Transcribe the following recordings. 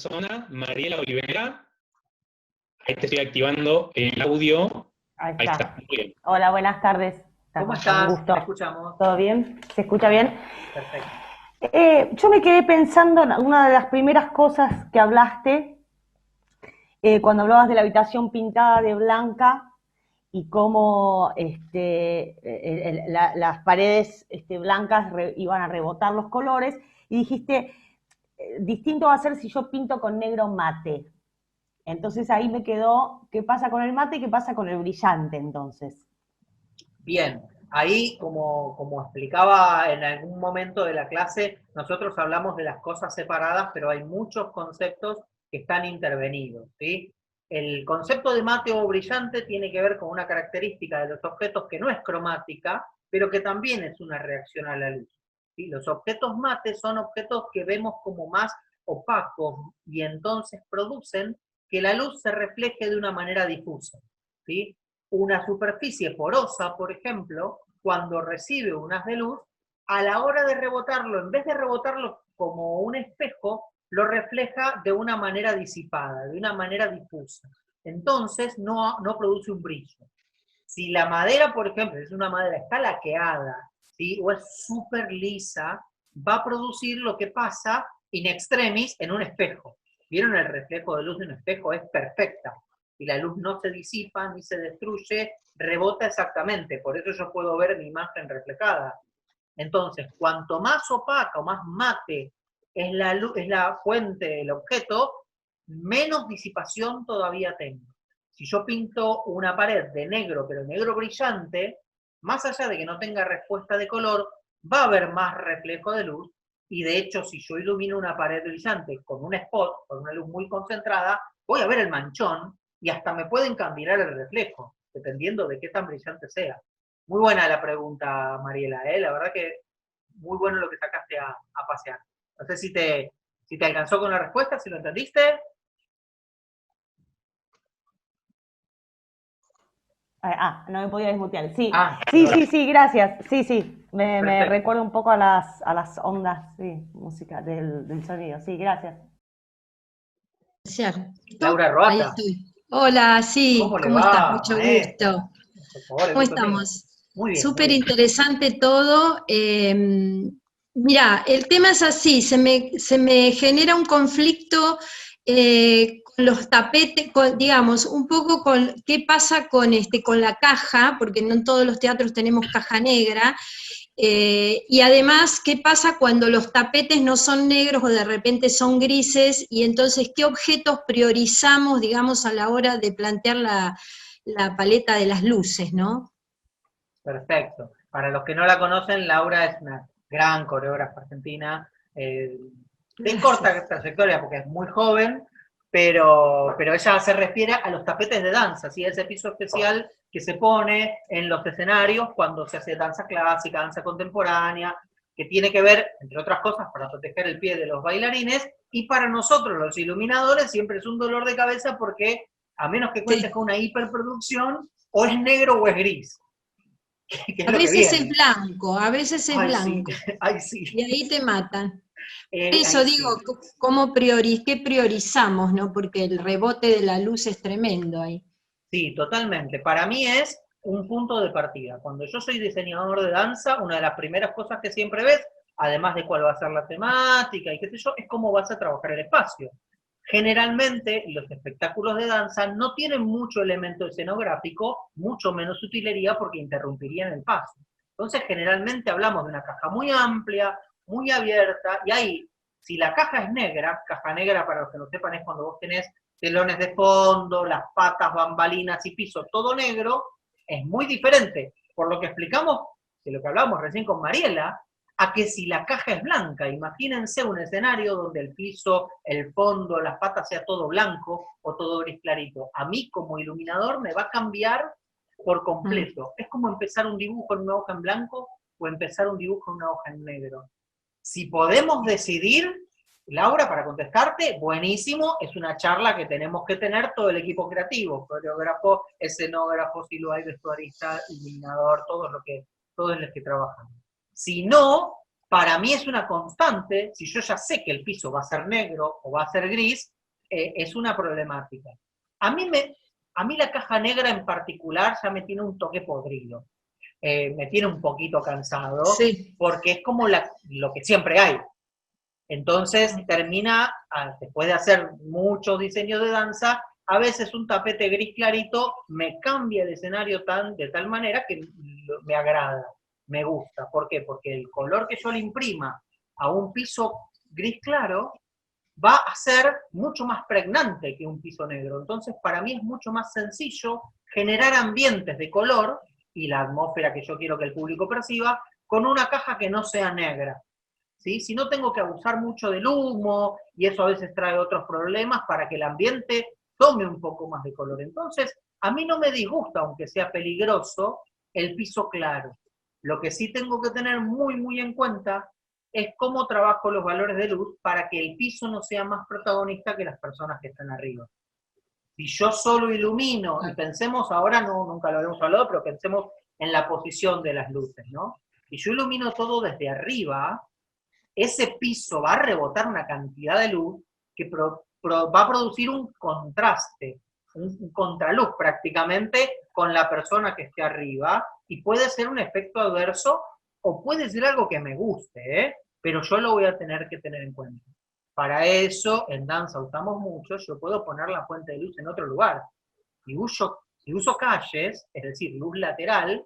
persona, Mariela Olivera. Ahí te estoy activando el audio. Ahí Ahí está. está, muy bien. Hola, buenas tardes. ¿Cómo Un estás? gusto. Te escuchamos. ¿Todo bien? ¿Se escucha bien? Perfecto. Yo me quedé pensando en una de las primeras cosas que hablaste, cuando hablabas de la habitación pintada de blanca y cómo las paredes blancas iban a rebotar los colores, y dijiste, distinto va a ser si yo pinto con negro mate. Entonces ahí me quedó, ¿qué pasa con el mate y qué pasa con el brillante entonces? Bien, ahí como explicaba en algún momento de la clase, nosotros hablamos de las cosas separadas, pero hay muchos conceptos que están intervenidos, ¿sí? El concepto de mate o brillante tiene que ver con una característica de los objetos que no es cromática, pero que también es una reacción a la luz, ¿sí? Los objetos mate son objetos que vemos como más opacos y entonces producen que la luz se refleje de una manera difusa, ¿sí? Una superficie porosa, por ejemplo, cuando recibe un haz de luz, a la hora de rebotarlo, en vez de rebotarlo como un espejo, lo refleja de una manera disipada, de una manera difusa. Entonces no produce un brillo. Si la madera, por ejemplo, es una madera, está laqueada, ¿sí? O es súper lisa, va a producir lo que pasa in extremis en un espejo. ¿Vieron el reflejo de luz de un espejo? Es perfecta. Y la luz no se disipa ni se destruye, rebota exactamente. Por eso yo puedo ver mi imagen reflejada. Entonces, cuanto más opaca o más mate es la luz, es la fuente del objeto, menos disipación todavía tengo. Si yo pinto una pared de negro, pero negro brillante, más allá de que no tenga respuesta de color, va a haber más reflejo de luz, y de hecho, si yo ilumino una pared brillante con un spot, con una luz muy concentrada, voy a ver el manchón, y hasta me pueden cambiar el reflejo, dependiendo de qué tan brillante sea. Muy buena la pregunta, Mariela, ¿eh? La verdad que muy bueno lo que sacaste a pasear. No sé si te alcanzó con la respuesta, si lo entendiste. No me podía desmutear. Sí, Perdón. sí, gracias. Sí, me Perfecto. recuerda un poco a las ondas, sí, música del sonido. Sí, gracias. Laura Ahí Roata, estoy. Hola, sí, ¿cómo le ¿cómo estás? va, Mucho maestra? gusto. Por favor, el ¿Cómo gusto es mío. estamos? Muy bien, muy Súper bien. interesante todo. Mirá, el tema es así, se me genera un conflicto con los tapetes, digamos, un poco con qué pasa con la caja, porque no en todos los teatros tenemos caja negra. Y además, ¿qué pasa cuando los tapetes no son negros o de repente son grises? Y entonces, ¿qué objetos priorizamos, digamos, a la hora de plantear la paleta de las luces, ¿no? Perfecto. Para los que no la conocen, Laura es una gran coreógrafa argentina, de Gracias. corta trayectoria porque es muy joven, pero ella se refiere a los tapetes de danza, ¿sí? Ese piso especial que se pone en los escenarios cuando se hace danza clásica, danza contemporánea, que tiene que ver, entre otras cosas, para proteger el pie de los bailarines, y para nosotros los iluminadores siempre es un dolor de cabeza porque, a menos que cuentes Sí. con una hiperproducción, o es negro o es gris. Que es A lo que veces es viene. blanco, a veces es Ay, sí, blanco, ay, sí, y ahí te matan. ay, Eso digo, sí. ¿qué priorizamos, no? Porque el rebote de la luz es tremendo ahí. Sí, totalmente. Para mí es un punto de partida. Cuando yo soy diseñador de danza, una de las primeras cosas que siempre ves, además de cuál va a ser la temática y qué sé yo, es cómo vas a trabajar el espacio. Generalmente los espectáculos de danza no tienen mucho elemento escenográfico, mucho menos utilería porque interrumpirían el paso. Entonces generalmente hablamos de una caja muy amplia, muy abierta, y ahí, si la caja es negra, caja negra para los que no sepan es cuando vos tenés telones de fondo, las patas, bambalinas y piso, todo negro, es muy diferente, por lo que explicamos, de lo que hablamos recién con Mariela, a que si la caja es blanca, imagínense un escenario donde el piso, el fondo, las patas sea todo blanco o todo gris clarito. A mí como iluminador me va a cambiar por completo. Es como empezar un dibujo en una hoja en blanco o empezar un dibujo en una hoja en negro. Si podemos decidir, Laura, para contestarte, buenísimo, es una charla que tenemos que tener todo el equipo creativo, coreógrafo, escenógrafo, si lo hay, vestuarista, iluminador, todos los que trabajan. Si no, para mí es una constante, si yo ya sé que el piso va a ser negro o va a ser gris, es una problemática. A mí la caja negra en particular ya me tiene un toque podrido. Me tiene un poquito cansado, Sí. porque es como lo que siempre hay. Entonces termina, después de hacer muchos diseños de danza, a veces un tapete gris clarito me cambia el escenario de tal manera que me agrada, me gusta. ¿Por qué? Porque el color que yo le imprima a un piso gris claro va a ser mucho más pregnante que un piso negro. Entonces, para mí es mucho más sencillo generar ambientes de color y la atmósfera que yo quiero que el público perciba con una caja que no sea negra. ¿Sí? Si no tengo que abusar mucho del humo, y eso a veces trae otros problemas para que el ambiente tome un poco más de color. Entonces, a mí no me disgusta, aunque sea peligroso, el piso claro. Lo que sí tengo que tener muy, muy en cuenta es cómo trabajo los valores de luz para que el piso no sea más protagonista que las personas que están arriba. Si yo solo ilumino, y pensemos ahora, nunca lo habíamos hablado, pero pensemos en la posición de las luces, ¿no? Si yo ilumino todo desde arriba, ese piso va a rebotar una cantidad de luz que va a producir un contraste, un contraluz prácticamente con la persona que esté arriba, y puede ser un efecto adverso o puede ser algo que me guste, pero yo lo voy a tener que tener en cuenta. Para eso, en danza usamos mucho, yo puedo poner la fuente de luz en otro lugar. Si uso calles, es decir, luz lateral,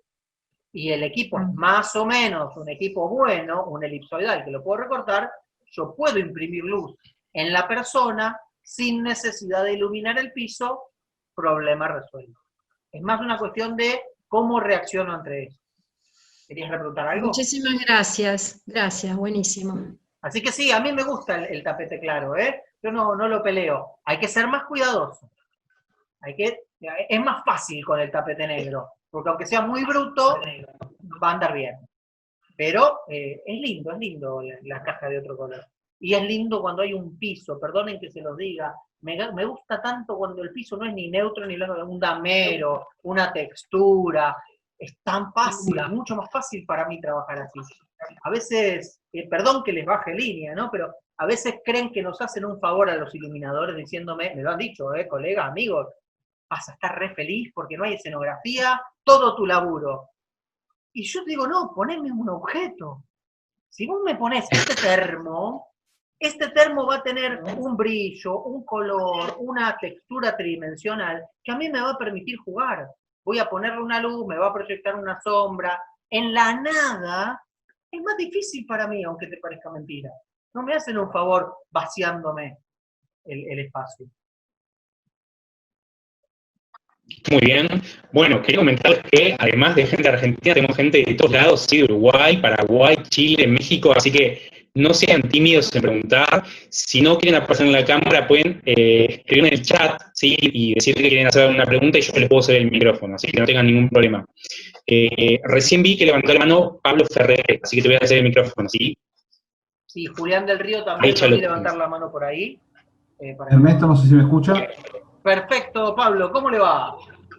y el equipo es más o menos un equipo bueno, un elipsoidal que lo puedo recortar, yo puedo imprimir luz en la persona sin necesidad de iluminar el piso, problema resuelto. Es más una cuestión de cómo reacciono ante eso. ¿Querías preguntar algo? Muchísimas gracias, gracias, buenísimo. Así que sí, a mí me gusta el tapete claro, ¿eh? Yo no lo peleo. Hay que ser más cuidadoso. Es más fácil con el tapete negro, porque aunque sea muy bruto, va a andar bien. Pero es lindo la caja de otro color. Y es lindo cuando hay un piso, perdonen que se los diga, me gusta tanto cuando el piso no es ni neutro ni un damero, una textura. Es tan fácil, mucho más fácil para mí trabajar así. A veces, perdón que les baje línea, ¿no? Pero a veces creen que nos hacen un favor a los iluminadores diciéndome, me lo han dicho, colega, amigos, vas a estar re feliz porque no hay escenografía, todo tu laburo. Y yo digo, no, poneme un objeto. Si vos me pones este termo va a tener un brillo, un color, una textura tridimensional que a mí me va a permitir jugar. Voy a ponerle una luz, me va a proyectar una sombra. En la nada es más difícil para mí, aunque te parezca mentira. No me hacen un favor vaciándome el espacio. Muy bien. Bueno, quería comentar que además de gente argentina, tenemos gente de todos lados, sí, de Uruguay, Paraguay, Chile, México, así que no sean tímidos en preguntar. Si no quieren aparecer en la cámara, pueden escribir en el chat, ¿sí? Y decir que quieren hacer una pregunta y yo les puedo hacer el micrófono, así que no tengan ningún problema. Recién vi que levantó la mano Pablo Ferrer, así que te voy a hacer el micrófono, ¿sí? Sí, Julián del Río también va a levantar la mano por ahí. Ernesto, no sé si me escucha. Perfecto, Pablo, ¿cómo le va?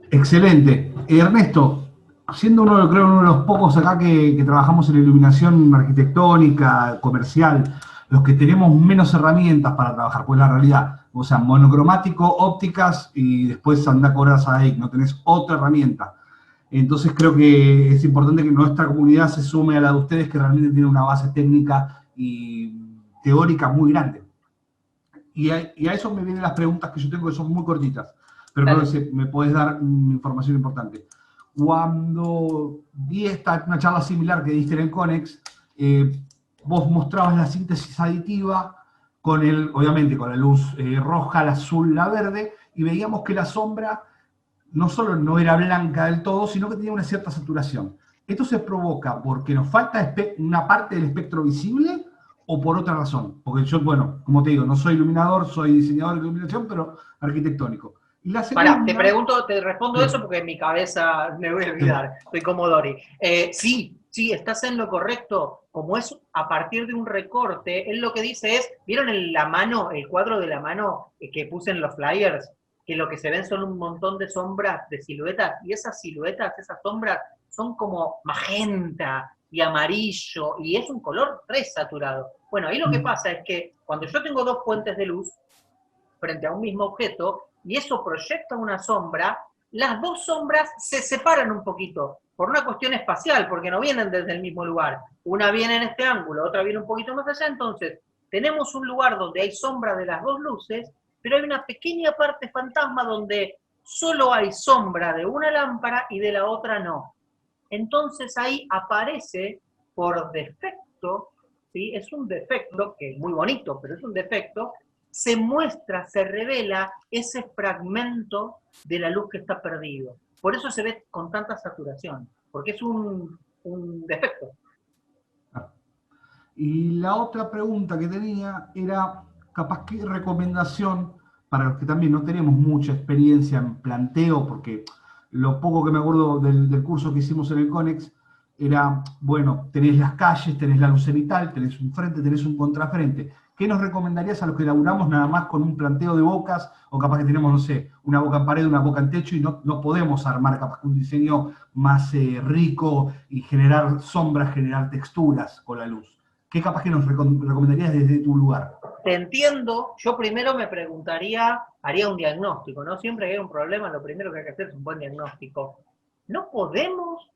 Excelente. Ernesto, siendo uno de los pocos acá que trabajamos en iluminación arquitectónica, comercial, los que tenemos menos herramientas para trabajar, pues la realidad, o sea, monocromático, ópticas, y después anda a cobrar ahí, no tenés otra herramienta. Entonces creo que es importante que nuestra comunidad se sume a la de ustedes, que realmente tiene una base técnica y teórica muy grande. Y a eso me vienen las preguntas que yo tengo, que son muy cortitas, pero creo que me podés dar información importante. Cuando vi una charla similar que diste en el CONEX, vos mostrabas la síntesis aditiva obviamente con la luz roja, la azul, la verde, y veíamos que la sombra no solo no era blanca del todo, sino que tenía una cierta saturación. ¿Esto se provoca porque nos falta una parte del espectro visible o por otra razón? Porque yo, bueno, como te digo, no soy iluminador, soy diseñador de iluminación, pero arquitectónico. Y la segunda... Pará, te respondo eso porque en mi cabeza me voy a olvidar, soy como Dory. Sí, estás en lo correcto. Como es a partir de un recorte, él lo que dice es, ¿vieron el cuadro de la mano que puse en los flyers? Que lo que se ven son un montón de sombras, de siluetas, y esas siluetas, esas sombras, son como magenta y amarillo, y es un color resaturado. Bueno, ahí lo que pasa es que cuando yo tengo dos fuentes de luz, frente a un mismo objeto, y eso proyecta una sombra, las dos sombras se separan un poquito, por una cuestión espacial, porque no vienen desde el mismo lugar. Una viene en este ángulo, otra viene un poquito más allá, entonces tenemos un lugar donde hay sombra de las dos luces, pero hay una pequeña parte fantasma donde solo hay sombra de una lámpara y de la otra no. Entonces ahí aparece por defecto, ¿sí? Es un defecto, que es muy bonito, pero es un defecto, se muestra, se revela ese fragmento de la luz que está perdido. Por eso se ve con tanta saturación, porque es un defecto. Y la otra pregunta que tenía era, capaz, ¿qué recomendación para los que también no tenemos mucha experiencia en planteo? Porque lo poco que me acuerdo del curso que hicimos en el CONEX era, bueno, tenés las calles, tenés la luz cenital, tenés un frente, tenés un contrafrente. ¿Qué nos recomendarías a los que laburamos nada más con un planteo de bocas, o capaz que tenemos, no sé, una boca en pared, una boca en techo, y no podemos armar capaz que un diseño más rico y generar sombras, generar texturas con la luz? ¿Qué capaz que nos recomendarías desde tu lugar? Te entiendo, yo primero me preguntaría, haría un diagnóstico, ¿no? Siempre que hay un problema, lo primero que hay que hacer es un buen diagnóstico. ¿No podemos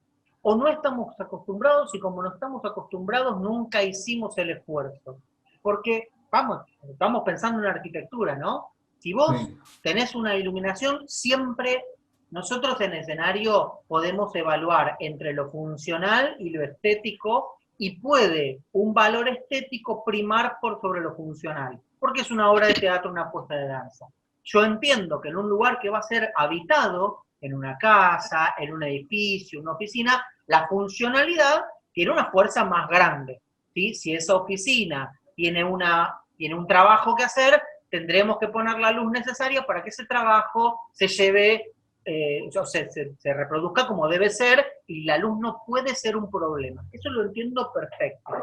o no estamos acostumbrados? Y como no estamos acostumbrados, nunca hicimos el esfuerzo. Porque, vamos, estamos pensando en arquitectura, ¿no? Si vos tenés una iluminación, siempre nosotros en escenario podemos evaluar entre lo funcional y lo estético, y puede un valor estético primar por sobre lo funcional, porque es una obra de teatro, una puesta de danza. Yo entiendo que en un lugar que va a ser habitado, en una casa, en un edificio, una oficina, la funcionalidad tiene una fuerza más grande, ¿sí? Si esa oficina tiene un trabajo que hacer, tendremos que poner la luz necesaria para que ese trabajo se lleve, se reproduzca como debe ser, y la luz no puede ser un problema. Eso lo entiendo perfecto.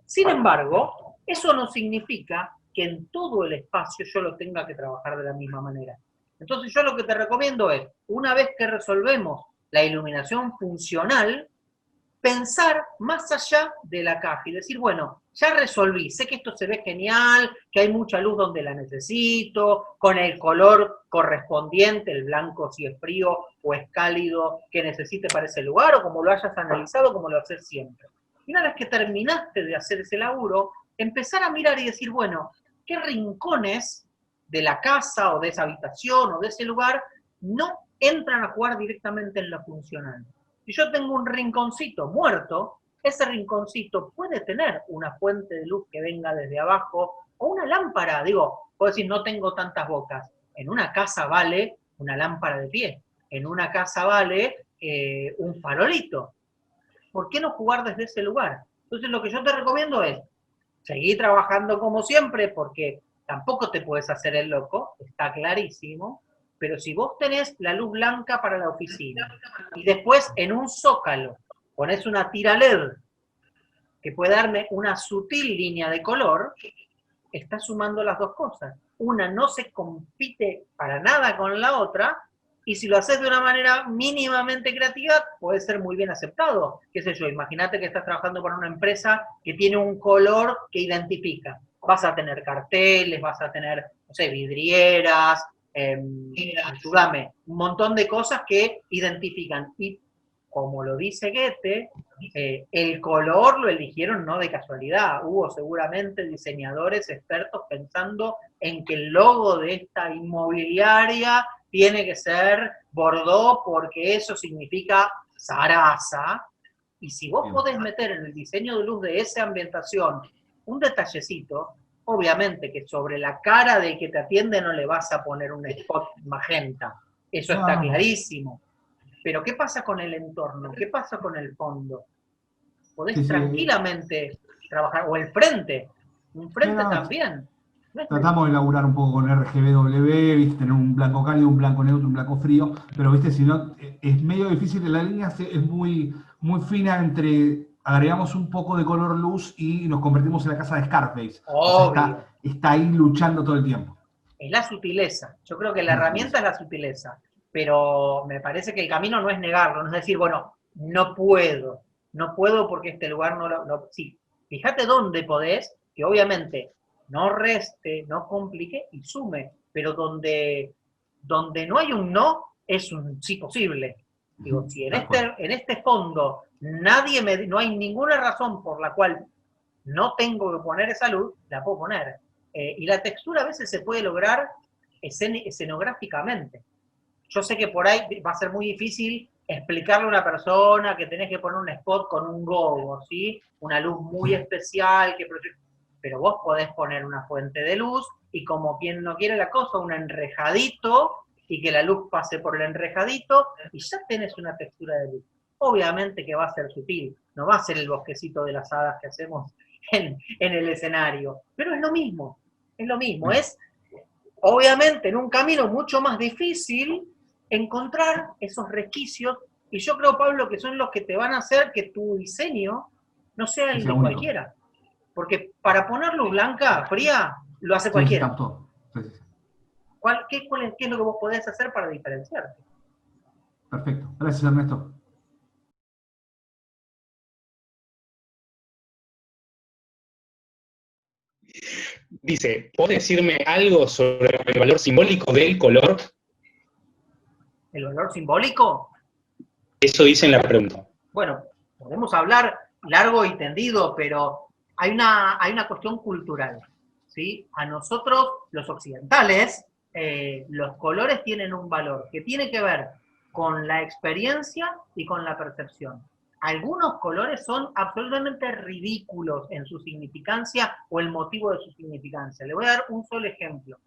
Sin embargo, eso no significa que en todo el espacio yo lo tenga que trabajar de la misma manera. Entonces yo lo que te recomiendo es, una vez que resolvemos la iluminación funcional, pensar más allá de la caja y decir, bueno, ya resolví, sé que esto se ve genial, que hay mucha luz donde la necesito, con el color correspondiente, el blanco si es frío o es cálido, que necesite para ese lugar, o como lo hayas analizado, como lo haces siempre. Y una vez que terminaste de hacer ese laburo, empezar a mirar y decir, bueno, ¿qué rincones de la casa o de esa habitación o de ese lugar no entran a jugar directamente en lo funcional? Si yo tengo un rinconcito muerto, ese rinconcito puede tener una fuente de luz que venga desde abajo, o una lámpara, digo, puedo decir, no tengo tantas bocas. En una casa vale una lámpara de pie, en una casa vale un farolito. ¿Por qué no jugar desde ese lugar? Entonces lo que yo te recomiendo es seguir trabajando como siempre, porque tampoco te puedes hacer el loco, está clarísimo. Pero si vos tenés la luz blanca para la oficina y después en un zócalo ponés una tira LED que puede darme una sutil línea de color, estás sumando las dos cosas. Una no se compite para nada con la otra, y si lo haces de una manera mínimamente creativa, puede ser muy bien aceptado. Qué sé yo, imagínate que estás trabajando para una empresa que tiene un color que identifica. Vas a tener carteles, vas a tener, no sé, vidrieras, ayúdame, un montón de cosas que identifican. Y como lo dice Goethe, el color lo eligieron no de casualidad. Hubo seguramente diseñadores expertos pensando en que el logo de esta inmobiliaria tiene que ser Bordeaux porque eso significa zaraza. Y si vos podés meter en el diseño de luz de esa ambientación un detallecito, obviamente que sobre la cara del que te atiende no le vas a poner un spot magenta. Eso está clarísimo. Pero ¿qué pasa con el entorno? ¿Qué pasa con el fondo? Podés tranquilamente trabajar. O el frente. Un frente también. Tratamos de elaborar un poco con RGBW, ¿viste? Tener un blanco cálido, un blanco neutro, un blanco frío, pero ¿viste? Si no, es medio difícil, la línea es muy, muy fina entre agregamos un poco de color luz y nos convertimos en la casa de Scarface. O sea, está ahí luchando todo el tiempo. Es la sutileza. Yo creo que la herramienta es la sutileza, pero me parece que el camino no es negarlo, no es decir, bueno, no puedo porque este lugar no lo... Sí, fíjate dónde podés, que obviamente no reste, no complique y sume. pero donde no hay un no, es un sí posible. Digo, si en este fondo no hay ninguna razón por la cual no tengo que poner esa luz, la puedo poner. Y la textura a veces se puede lograr escenográficamente. Yo sé que por ahí va a ser muy difícil explicarle a una persona que tenés que poner un spot con un gogo, ¿sí? Una luz muy especial, pero vos podés poner una fuente de luz y como quien no quiere la cosa, un enrejadito y que la luz pase por el enrejadito y ya tenés una textura de luz. Obviamente que va a ser sutil, no va a ser el bosquecito de las hadas que hacemos en el escenario, pero es lo mismo, es obviamente en un camino mucho más difícil encontrar esos resquicios, y yo creo, Pablo, que son los que te van a hacer que tu diseño no sea el de cualquiera. Porque para poner luz blanca, fría, lo hace cualquiera. ¿Qué es lo que vos podés hacer para diferenciarte? Perfecto. Gracias, Ernesto. Dice, ¿podés decirme algo sobre el valor simbólico del color? ¿El valor simbólico? Eso dice en la pregunta. Bueno, podemos hablar largo y tendido, pero hay una cuestión cultural, ¿sí? A nosotros, los occidentales, los colores tienen un valor que tiene que ver con la experiencia y con la percepción. Algunos colores son absolutamente ridículos en su significancia o el motivo de su significancia. Le voy a dar un solo ejemplo.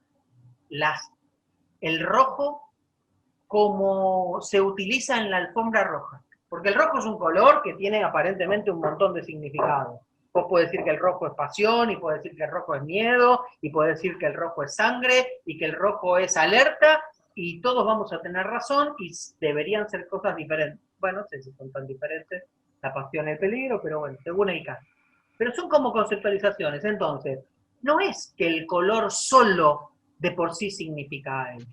El rojo como se utiliza en la alfombra roja. Porque el rojo es un color que tiene aparentemente un montón de significados. Vos podés decir que el rojo es pasión, y podés decir que el rojo es miedo, y podés decir que el rojo es sangre, y que el rojo es alerta, y todos vamos a tener razón, y deberían ser cosas diferentes. Bueno, no sé si son tan diferentes, la pasión y el peligro, pero bueno, según el caso. Pero son como conceptualizaciones. Entonces, no es que el color solo de por sí significa algo.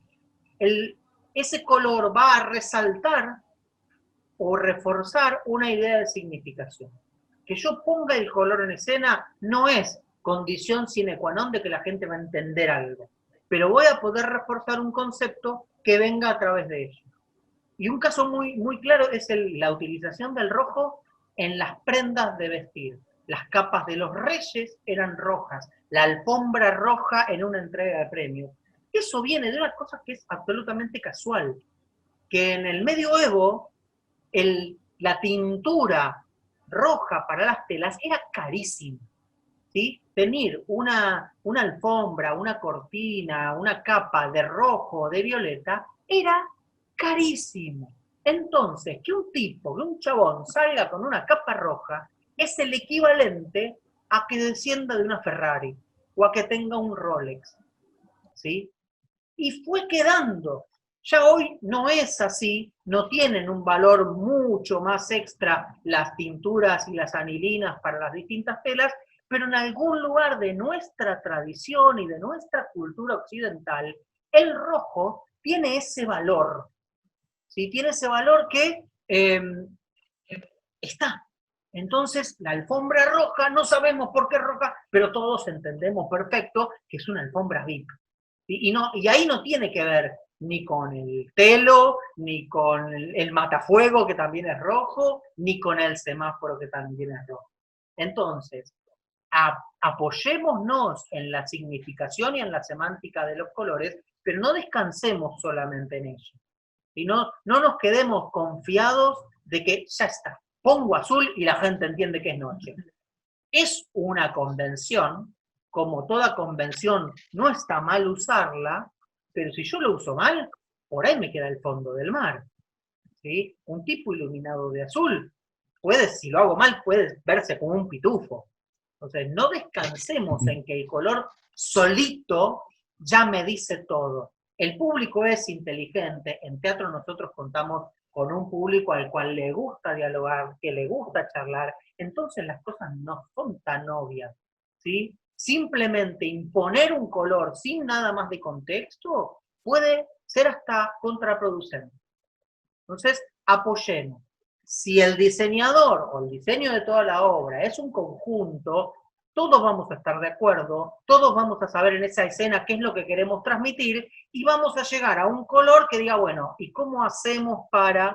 Ese color va a resaltar o reforzar una idea de significación. Que yo ponga el color en escena no es condición sine qua non de que la gente va a entender algo, pero voy a poder reforzar un concepto que venga a través de ello. Y un caso muy, muy claro es la utilización del rojo en las prendas de vestir. Las capas de los reyes eran rojas, la alfombra roja en una entrega de premios. Eso viene de una cosa que es absolutamente casual, que en el medioevo la tintura roja para las telas era carísima, ¿sí? Tener una alfombra, una cortina, una capa de rojo, de violeta, era carísimo. Entonces, que un chabón salga con una capa roja es el equivalente a que descienda de una Ferrari o a que tenga un Rolex, ¿sí? Y fue quedando. Ya hoy no es así, no tienen un valor mucho más extra las tinturas y las anilinas para las distintas telas, pero en algún lugar de nuestra tradición y de nuestra cultura occidental, el rojo tiene ese valor, ¿sí? Tiene ese valor que está. Entonces, la alfombra roja, no sabemos por qué roja, pero todos entendemos perfecto que es una alfombra VIP. Y ahí no tiene que ver ni con el telo, ni con el matafuego, que también es rojo, ni con el semáforo, que también es rojo. Entonces, apoyémonos en la significación y en la semántica de los colores, pero no descansemos solamente en ello. Y no nos quedemos confiados de que ya está, pongo azul y la gente entiende que es noche. Es una convención. Como toda convención, no está mal usarla, pero si yo lo uso mal, por ahí me queda el fondo del mar, ¿sí? Un tipo iluminado de azul, si lo hago mal, puede verse como un pitufo. Entonces, no descansemos en que el color solito ya me dice todo. El público es inteligente, en teatro nosotros contamos con un público al cual le gusta dialogar, que le gusta charlar, entonces las cosas no son tan obvias, ¿sí? Simplemente imponer un color sin nada más de contexto puede ser hasta contraproducente. Entonces, apoyemos. Si el diseñador o el diseño de toda la obra es un conjunto, todos vamos a estar de acuerdo, todos vamos a saber en esa escena qué es lo que queremos transmitir, y vamos a llegar a un color que diga, bueno, ¿y cómo hacemos para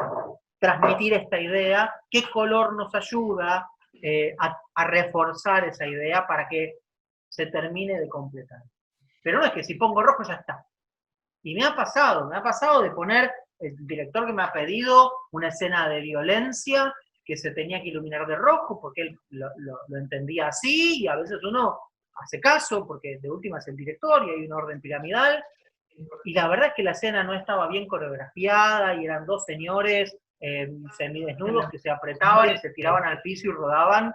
transmitir esta idea? ¿Qué color nos ayuda a reforzar esa idea para que se termine de completar? Pero no es que si pongo rojo ya está. Y me ha pasado de poner, el director que me ha pedido una escena de violencia que se tenía que iluminar de rojo porque él lo entendía así, y a veces uno hace caso porque de última es el director y hay un orden piramidal, y la verdad es que la escena no estaba bien coreografiada y eran dos señores semidesnudos que se apretaban y se tiraban al piso y rodaban,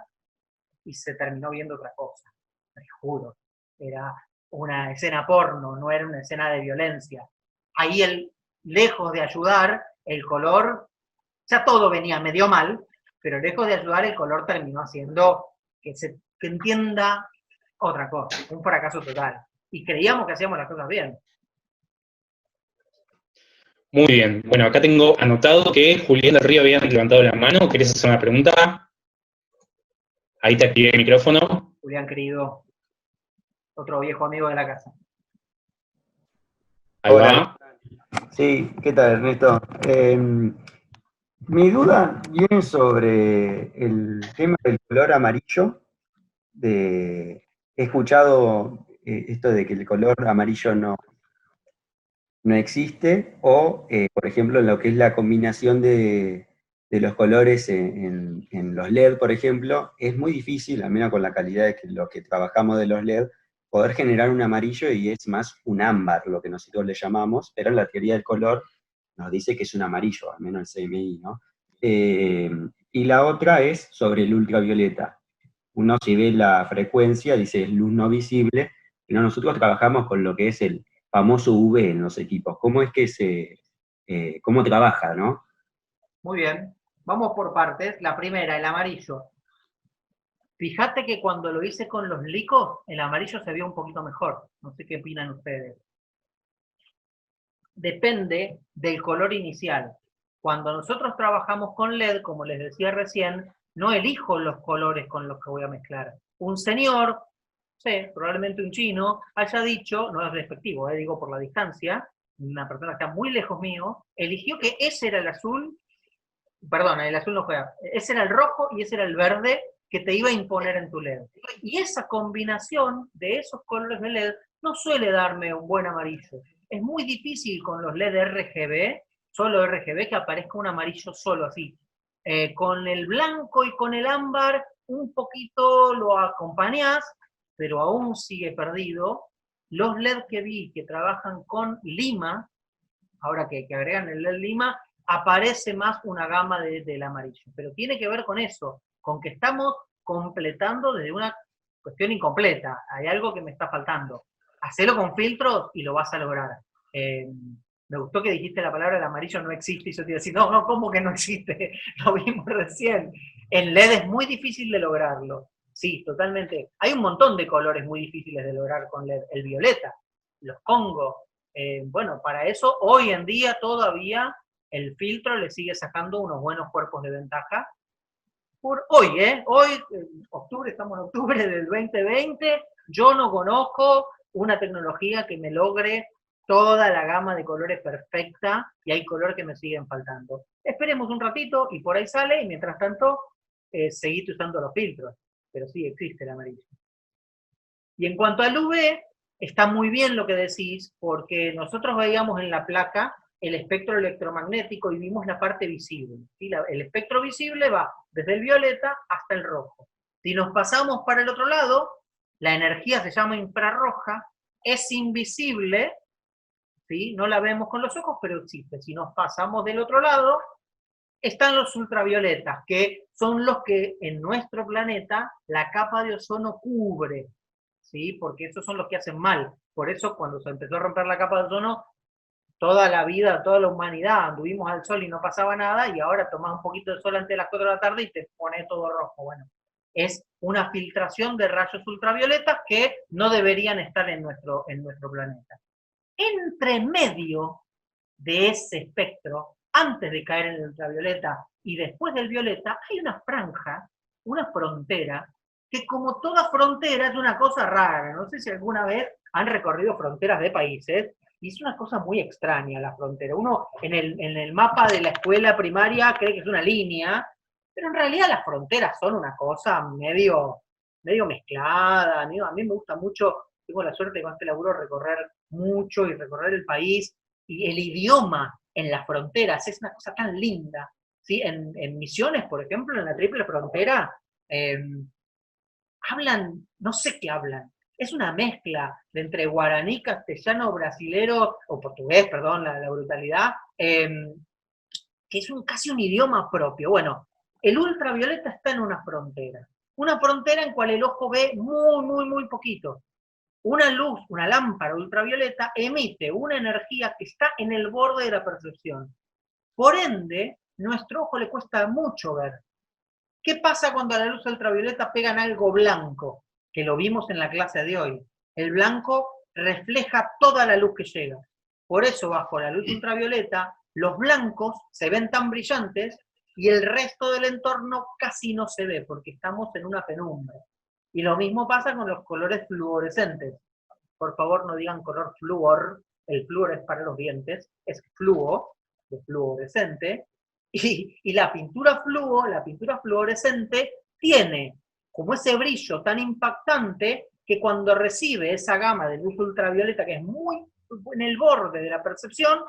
y se terminó viendo otra cosa, te juro. Era una escena porno, no era una escena de violencia. Ahí, lejos de ayudar, el color, ya todo venía medio mal, pero lejos de ayudar, el color terminó haciendo que entienda otra cosa, un fracaso total. Y creíamos que hacíamos las cosas bien. Muy bien. Bueno, acá tengo anotado que Julián del Río había levantado la mano. ¿Querés hacer una pregunta? Ahí te activé el micrófono. Julián, querido, otro viejo amigo de la casa. Ahí Hola. va. Sí, ¿qué tal, Ernesto? Mi duda viene sobre el tema del color amarillo. He escuchado esto de que el color amarillo no existe, o, por ejemplo, en lo que es la combinación de los colores en los LED, por ejemplo, es muy difícil, al menos con la calidad de lo que trabajamos de los LED, poder generar un amarillo, y es más un ámbar, lo que nosotros le llamamos, pero en la teoría del color nos dice que es un amarillo, al menos el CMI, ¿no? Y la otra es sobre el ultravioleta. Uno, si ve la frecuencia, dice luz no visible, pero nosotros trabajamos con lo que es el famoso UV en los equipos. ¿Cómo es que cómo trabaja, no? Muy bien, vamos por partes. La primera, el amarillo. Fíjate que cuando lo hice con los licos, el amarillo se vio un poquito mejor. No sé qué opinan ustedes. Depende del color inicial. Cuando nosotros trabajamos con LED, como les decía recién, no elijo los colores con los que voy a mezclar. Un señor, sí, probablemente un chino, haya dicho, no es despectivo, digo por la distancia, una persona que está muy lejos mío, eligió que ese era el azul, perdón, el azul no juega, ese era el rojo y ese era el verde que te iba a imponer en tu LED. Y esa combinación de esos colores de LED no suele darme un buen amarillo. Es muy difícil con los LED RGB, solo RGB, que aparezca un amarillo solo así. Con el blanco y con el ámbar, un poquito lo acompañás, pero aún sigue perdido. Los LED que vi que trabajan con lima, ahora que agregan el LED lima, aparece más una gama del amarillo. Pero tiene que ver con eso, con que estamos completando desde una cuestión incompleta. Hay algo que me está faltando. Hacelo con filtros y lo vas a lograr. Me gustó que dijiste la palabra el amarillo no existe, y yo te iba a decir, no, ¿cómo que no existe? Lo vimos recién. En LED es muy difícil de lograrlo. Sí, totalmente. Hay un montón de colores muy difíciles de lograr con LED. El violeta, los hongos. Bueno, para eso hoy en día todavía el filtro le sigue sacando unos buenos cuerpos de ventaja. Por hoy, hoy, octubre, estamos en octubre del 2020, yo no conozco una tecnología que me logre toda la gama de colores perfecta, y hay colores que me siguen faltando. Esperemos un ratito y por ahí sale, y mientras tanto, seguid usando los filtros, pero sí existe el amarillo. Y en cuanto al UV, está muy bien lo que decís, porque nosotros veíamos en la placa el espectro electromagnético y vimos la parte visible. ¿Sí? El espectro visible va desde el violeta hasta el rojo. Si nos pasamos para el otro lado, la energía se llama infrarroja, es invisible, ¿sí? No la vemos con los ojos, pero existe. Si nos pasamos del otro lado, están los ultravioletas, que son los que en nuestro planeta la capa de ozono cubre, ¿sí? Porque esos son los que hacen mal. Por eso cuando se empezó a romper la capa de ozono, toda la vida, toda la humanidad anduvimos al sol y no pasaba nada, y ahora tomás un poquito de sol antes de las 4 de la tarde y te pone todo rojo. Bueno, es una filtración de rayos ultravioletas que no deberían estar en nuestro planeta. Entre medio de ese espectro, antes de caer en el ultravioleta y después del violeta, hay una franja, una frontera, que como toda frontera es una cosa rara. No sé si alguna vez han recorrido fronteras de países, y es una cosa muy extraña la frontera. Uno en el mapa de la escuela primaria cree que es una línea, pero en realidad las fronteras son una cosa medio mezclada. A mí me gusta mucho, tengo la suerte con este laburo recorrer mucho y recorrer el país, y el idioma en las fronteras es una cosa tan linda, ¿sí? En Misiones, por ejemplo, en la Triple Frontera, hablan, no sé qué hablan, es una mezcla de entre guaraní, castellano, brasilero, o portugués, perdón, la brutalidad, que es casi un idioma propio. Bueno, el ultravioleta está en una frontera en cual el ojo ve muy, muy, muy poquito. Una luz, una lámpara ultravioleta emite una energía que está en el borde de la percepción. Por ende, nuestro ojo le cuesta mucho ver. ¿Qué pasa cuando a la luz ultravioleta pegan algo blanco? Que lo vimos en la clase de hoy. El blanco refleja toda la luz que llega. Por eso, bajo la luz ultravioleta, los blancos se ven tan brillantes y el resto del entorno casi no se ve, porque estamos en una penumbra. Y lo mismo pasa con los colores fluorescentes. Por favor, no digan color flúor. El flúor es para los dientes, es fluo, de fluorescente. Y la pintura fluorescente tiene como ese brillo tan impactante que cuando recibe esa gama de luz ultravioleta, que es muy en el borde de la percepción,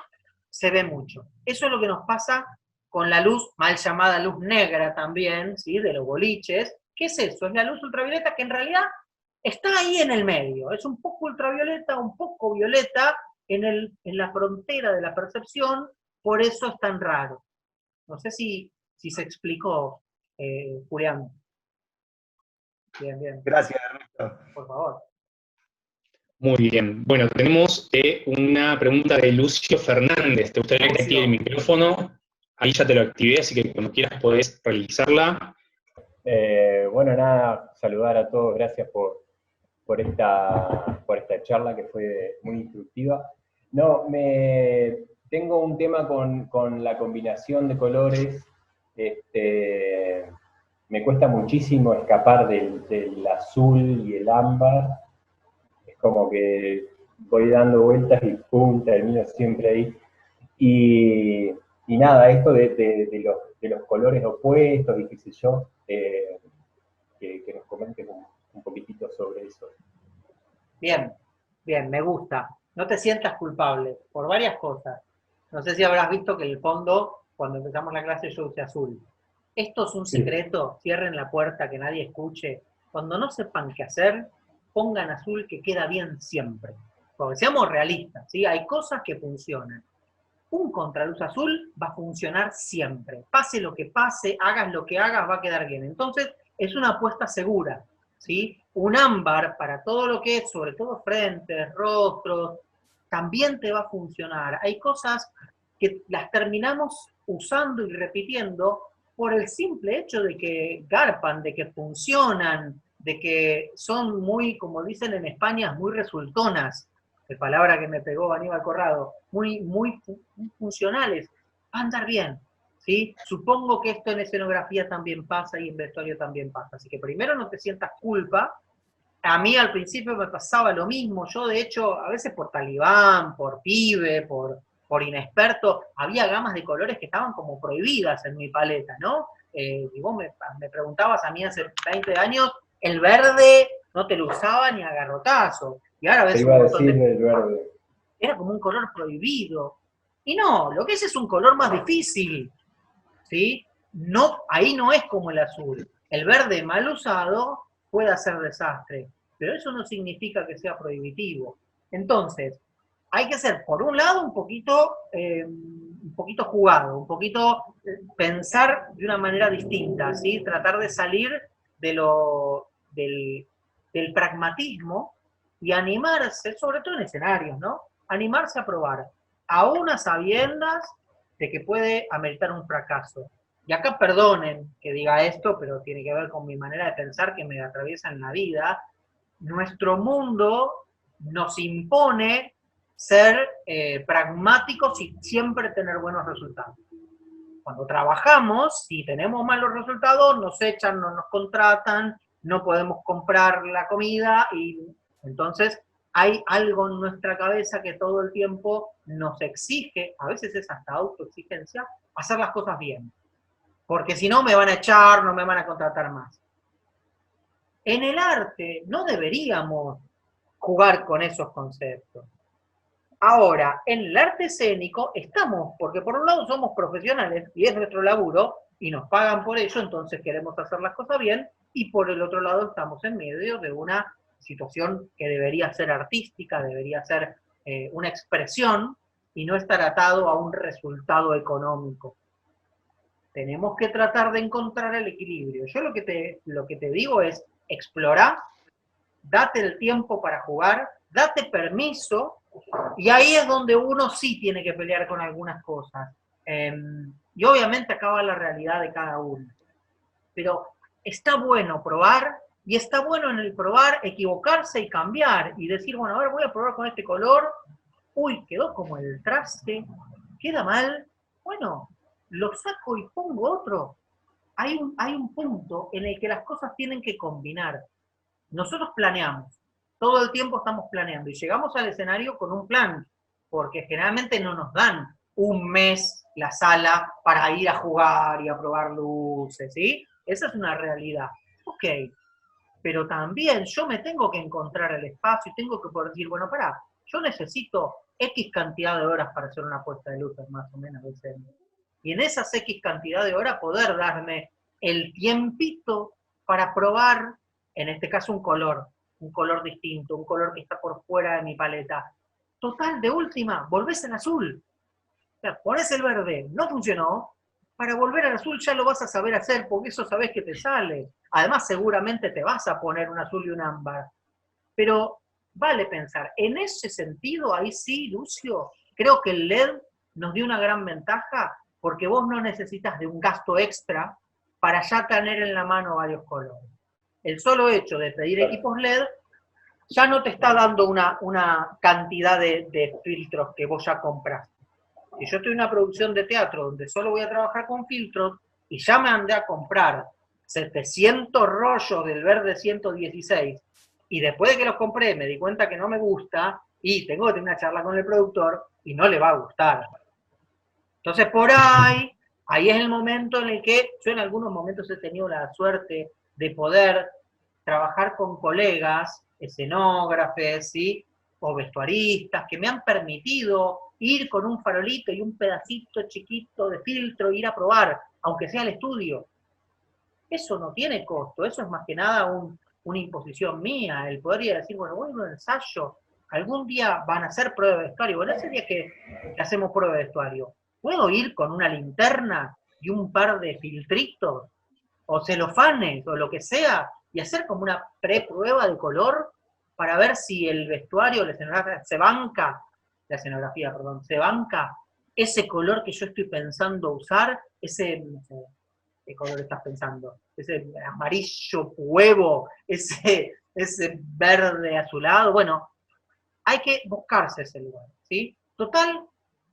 se ve mucho. Eso es lo que nos pasa con la luz, mal llamada luz negra también, ¿sí? De los boliches. ¿Qué es eso? Es la luz ultravioleta que en realidad está ahí en el medio. Es un poco ultravioleta, un poco violeta, en la frontera de la percepción, por eso es tan raro. No sé si se explicó, Julián. Bien. Gracias, Ernesto. Por favor. Muy bien. Bueno, tenemos una pregunta de Lucio Fernández. ¿Te gustaría que active el micrófono? Ahí ya te lo activé, así que cuando quieras podés realizarla. Bueno, nada, saludar a todos. Gracias por esta charla que fue muy instructiva. No, tengo un tema con la combinación de colores. Me cuesta muchísimo escapar del azul y el ámbar. Es como que voy dando vueltas y pum, termino siempre ahí. Y nada, esto de los colores opuestos y qué sé yo, que nos comenten un poquitito sobre eso. Bien, me gusta. No te sientas culpable, por varias cosas. No sé si habrás visto que el fondo, cuando empezamos la clase, yo usé azul. Esto es un secreto, cierren la puerta, que nadie escuche. Cuando no sepan qué hacer, pongan azul, que queda bien siempre. Porque seamos realistas, ¿sí? Hay cosas que funcionan. Un contraluz azul va a funcionar siempre. Pase lo que pase, hagas lo que hagas, va a quedar bien. Entonces, es una apuesta segura, ¿sí? Un ámbar para todo lo que es, sobre todo frentes, rostros, también te va a funcionar. Hay cosas que las terminamos usando y repitiendo por el simple hecho de que garpan, de que funcionan, de que son muy, como dicen en España, muy resultonas, de palabra que me pegó Aníbal Corrado, muy funcionales, va a andar bien, ¿sí? Supongo que esto en escenografía también pasa y en vestuario también pasa. Así que primero no te sientas culpa. A mí al principio me pasaba lo mismo. Yo, de hecho, a veces por talibán, por pibe, por inexperto, había gamas de colores que estaban como prohibidas en mi paleta, ¿no? Y vos me preguntabas a mí hace 20 años, el verde no te lo usaba ni a garrotazo. Y ahora ves te iba a decir el verde. Era como un color prohibido. Y no, lo que es un color más difícil, ¿sí? No, ahí no es como el azul. El verde mal usado puede hacer desastre, pero eso no significa que sea prohibitivo. Entonces, hay que ser, por un lado, un poquito jugado, un poquito pensar de una manera distinta, ¿sí? Tratar de salir del pragmatismo y animarse, sobre todo en escenarios, ¿no? Animarse a probar, aún a sabiendas de que puede ameritar un fracaso. Y acá perdonen que diga esto, pero tiene que ver con mi manera de pensar que me atraviesa en la vida. Nuestro mundo nos impone ser pragmáticos y siempre tener buenos resultados. Cuando trabajamos, si tenemos malos resultados, nos echan, no nos contratan, no podemos comprar la comida y entonces hay algo en nuestra cabeza que todo el tiempo nos exige, a veces es hasta autoexigencia, hacer las cosas bien. Porque si no me van a echar, no me van a contratar más. En el arte no deberíamos jugar con esos conceptos. Ahora, en el arte escénico estamos, porque por un lado somos profesionales y es nuestro laburo y nos pagan por ello, entonces queremos hacer las cosas bien, y por el otro lado estamos en medio de una situación que debería ser artística, debería ser una expresión y no estar atado a un resultado económico. Tenemos que tratar de encontrar el equilibrio. Yo lo que te digo es, explora, date el tiempo para jugar, date permiso, y ahí es donde uno sí tiene que pelear con algunas cosas. Y obviamente acá va la realidad de cada uno. Pero está bueno probar, y está bueno en el probar equivocarse y cambiar, y decir, bueno, a ver, voy a probar con este color, uy, quedó como el traste, queda mal, bueno, lo saco y pongo otro. Hay un punto en el que las cosas tienen que combinar. Nosotros planeamos, todo el tiempo estamos planeando y llegamos al escenario con un plan, porque generalmente no nos dan un mes la sala para ir a jugar y a probar luces, ¿sí? Esa es una realidad. Ok, pero también yo me tengo que encontrar el espacio y tengo que poder decir, bueno, pará, yo necesito X cantidad de horas para hacer una puesta de luces, más o menos. Y en esas X cantidad de horas poder darme el tiempito para probar, en este caso un color distinto, un color que está por fuera de mi paleta. Total, de última, volvés al azul. O sea, ponés el verde, no funcionó, para volver al azul ya lo vas a saber hacer, porque eso sabés que te sale. Además, seguramente te vas a poner un azul y un ámbar. Pero vale pensar, en ese sentido, ahí sí, Lucio, creo que el LED nos dio una gran ventaja, porque vos no necesitas de un gasto extra para ya tener en la mano varios colores. El solo hecho de pedir equipos LED ya no te está dando una cantidad de filtros que vos ya compraste. Si yo estoy en una producción de teatro donde solo voy a trabajar con filtros y ya me andé a comprar 700 rollos del verde 116 y después de que los compré me di cuenta que no me gusta y tengo que tener una charla con el productor y no le va a gustar. Entonces por ahí es el momento en el que yo en algunos momentos he tenido la suerte de poder trabajar con colegas, escenógrafes, ¿sí? O vestuaristas, que me han permitido ir con un farolito y un pedacito chiquito de filtro, ir a probar, aunque sea al estudio. Eso no tiene costo, eso es más que nada una imposición mía, el poder ir a decir, bueno, voy a un ensayo, algún día van a hacer prueba de vestuario, bueno, ese día que hacemos prueba de vestuario, ¿puedo ir con una linterna y un par de filtritos, o celofanes, o lo que sea, y hacer como una pre-prueba de color para ver si el vestuario, la escenografía, se banca ese color que yo estoy pensando usar, ese, no sé, ¿qué color estás pensando? Ese amarillo huevo, ese verde azulado, bueno, hay que buscarse ese lugar, ¿sí? Total,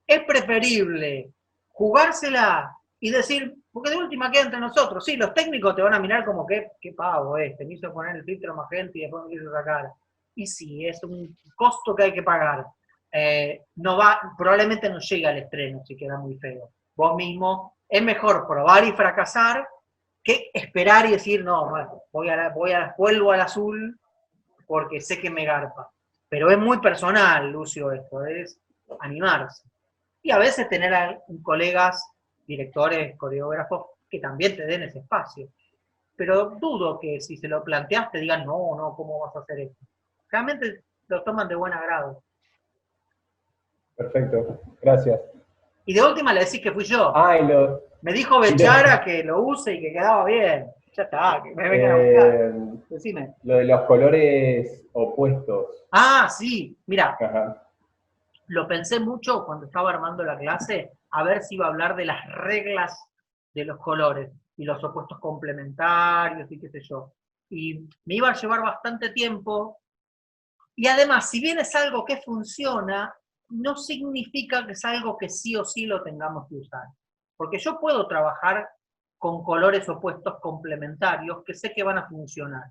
es preferible jugársela y decir, porque de última queda entre nosotros, sí, los técnicos te van a mirar como que, qué pavo me hizo poner el filtro más gente y después me quiso sacar. Y sí, es un costo que hay que pagar. Probablemente no llega al estreno si queda muy feo. Vos mismo, es mejor probar y fracasar que esperar y decir, no, bueno, vuelvo al azul porque sé que me garpa. Pero es muy personal, Lucio, esto, es animarse. Y a veces tener a colegas, directores, coreógrafos, que también te den ese espacio. Pero dudo que si se lo planteas te digan, no, ¿cómo vas a hacer esto? Realmente lo toman de buen agrado. Perfecto, gracias. Y de última le decís que fui yo. Me dijo Bechara que lo use y que quedaba bien. Ya está, que me vengan a buscar. Decime. Lo de los colores opuestos. Ah, sí, mira. Ajá. Lo pensé mucho cuando estaba armando la clase, a ver si iba a hablar de las reglas de los colores y los opuestos complementarios y qué sé yo. Y me iba a llevar bastante tiempo. Y además, si bien es algo que funciona, no significa que es algo que sí o sí lo tengamos que usar. Porque yo puedo trabajar con colores opuestos complementarios que sé que van a funcionar.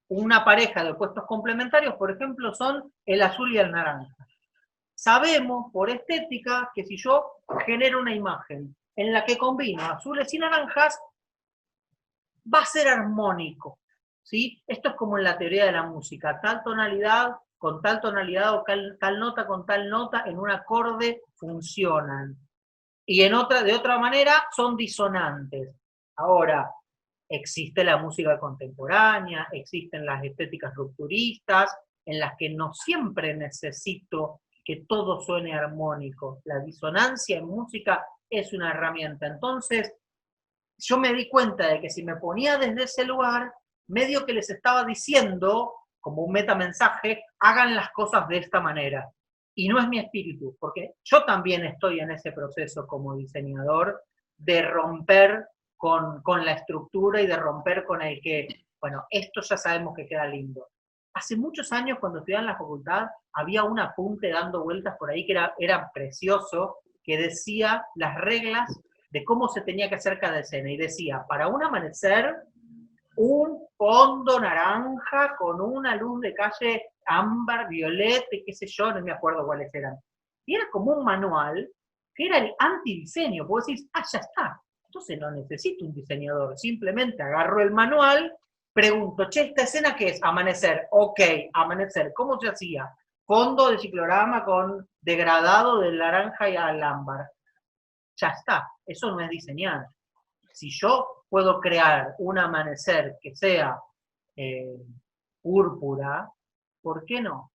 Una pareja de opuestos complementarios, por ejemplo, son el azul y el naranja. Sabemos por estética que si yo genero una imagen en la que combino azules y naranjas, va a ser armónico, ¿sí? Esto es como en la teoría de la música, tal tonalidad con tal tonalidad o tal nota con tal nota en un acorde funcionan. Y de otra manera son disonantes. Ahora, existe la música contemporánea, existen las estéticas rupturistas, en las que no siempre necesito que todo suene armónico. La disonancia en música es una herramienta. Entonces, yo me di cuenta de que si me ponía desde ese lugar, medio que les estaba diciendo, como un metamensaje, hagan las cosas de esta manera. Y no es mi espíritu, porque yo también estoy en ese proceso como diseñador de romper con la estructura y de romper con el que, bueno, esto ya sabemos que queda lindo. Hace muchos años, cuando estudiaba en la facultad, había un apunte dando vueltas por ahí que era precioso, que decía las reglas de cómo se tenía que hacer cada escena. Y decía, para un amanecer, un fondo naranja con una luz de calle ámbar, violeta, qué sé yo, no me acuerdo cuáles eran. Y era como un manual que era el antidiseño. Vos decís, ya está. Entonces no necesito un diseñador. Simplemente agarro el manual, pregunto, che, ¿esta escena qué es? Amanecer. Ok, amanecer. ¿Cómo se hacía? Fondo de ciclorama con degradado del naranja y al ámbar. Ya está. Eso no es diseñar. Si yo puedo crear un amanecer que sea púrpura, ¿por qué no?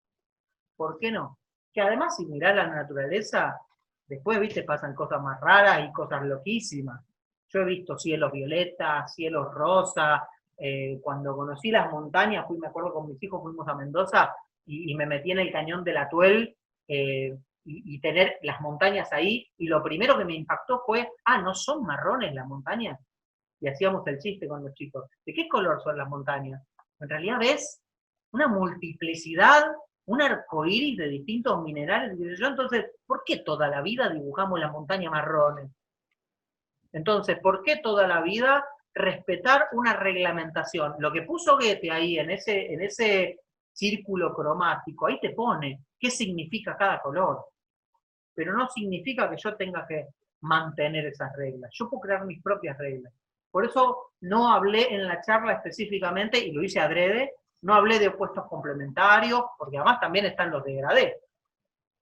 ¿Por qué no? Que además, si mirás la naturaleza, después, viste, pasan cosas más raras y cosas loquísimas. Yo he visto cielos violetas, cielos rosas. Cuando conocí las montañas, me acuerdo con mis hijos, fuimos a Mendoza y me metí en el cañón del Atuel y tener las montañas ahí. Y lo primero que me impactó fue, ¿no son marrones las montañas? Y hacíamos el chiste con los chicos. ¿De qué color son las montañas? En realidad ves una multiplicidad, un arcoíris de distintos minerales. Entonces, ¿por qué toda la vida dibujamos las montañas marrones? Entonces, ¿por qué toda la vida respetar una reglamentación? Lo que puso Goethe ahí, en ese círculo cromático, ahí te pone qué significa cada color. Pero no significa que yo tenga que mantener esas reglas. Yo puedo crear mis propias reglas. Por eso no hablé en la charla específicamente, y lo hice adrede, no hablé de opuestos complementarios, porque además también están los degradés.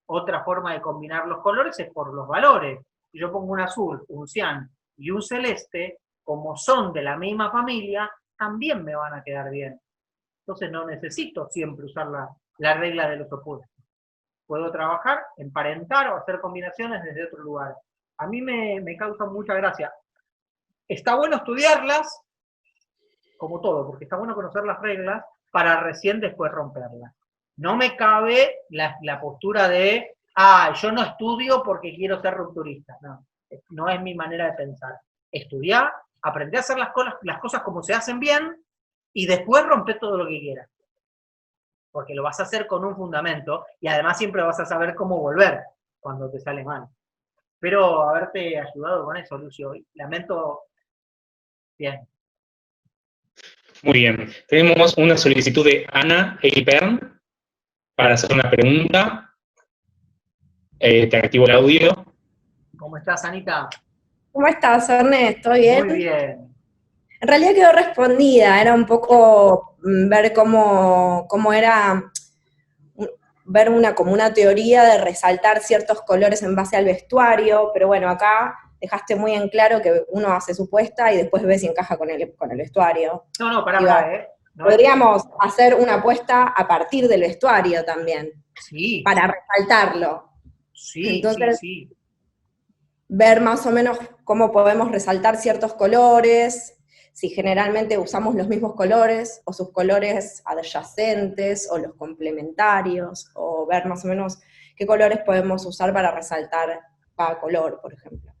Otra forma de combinar los colores es por los valores. Si yo pongo un azul, un cian y un celeste, como son de la misma familia, también me van a quedar bien. Entonces no necesito siempre usar la regla de los opuestos. Puedo trabajar, emparentar o hacer combinaciones desde otro lugar. A mí me causa mucha gracia. Está bueno estudiarlas, como todo, porque está bueno conocer las reglas para recién después romperlas. No me cabe la postura de, yo no estudio porque quiero ser rupturista. No es mi manera de pensar. Estudiar, aprender a hacer las cosas como se hacen bien, y después romper todo lo que quieras. Porque lo vas a hacer con un fundamento, y además siempre vas a saber cómo volver cuando te sale mal. Espero haberte ayudado con eso, Lucio. Lamento. Bien. Muy bien. Tenemos una solicitud de Ana Eipern para hacer una pregunta. Te activo el audio. ¿Cómo estás, Anita? ¿Cómo estás, Ernesto? ¿Bien? Muy bien. En realidad quedó respondida, era un poco ver cómo era, ver como una teoría de resaltar ciertos colores en base al vestuario, pero bueno, acá dejaste muy en claro que uno hace su puesta y después ve si encaja con el vestuario. No, pará. Podríamos hacer una apuesta a partir del vestuario también, sí, para resaltarlo. Sí, entonces, sí. Ver más o menos cómo podemos resaltar ciertos colores, si generalmente usamos los mismos colores, o sus colores adyacentes, o los complementarios, o ver más o menos qué colores podemos usar para resaltar cada color, por ejemplo.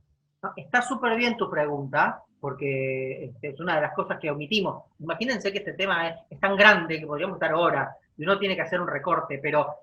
Está súper bien tu pregunta, porque es una de las cosas que omitimos. Imagínense que este tema es tan grande que podríamos estar horas, y uno tiene que hacer un recorte, pero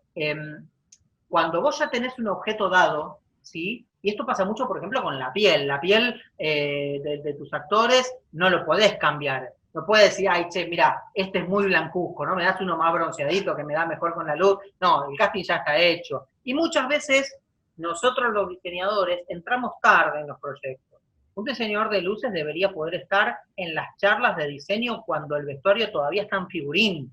cuando vos ya tenés un objeto dado, ¿sí? Y esto pasa mucho, por ejemplo, con la piel. La piel de tus actores no lo podés cambiar. No puedes decir, ay, che, mira, este es muy blancuzco, ¿no? Me das uno más bronceadito que me da mejor con la luz. No, el casting ya está hecho. Y muchas veces nosotros los diseñadores entramos tarde en los proyectos. Un diseñador de luces debería poder estar en las charlas de diseño cuando el vestuario todavía está en figurín,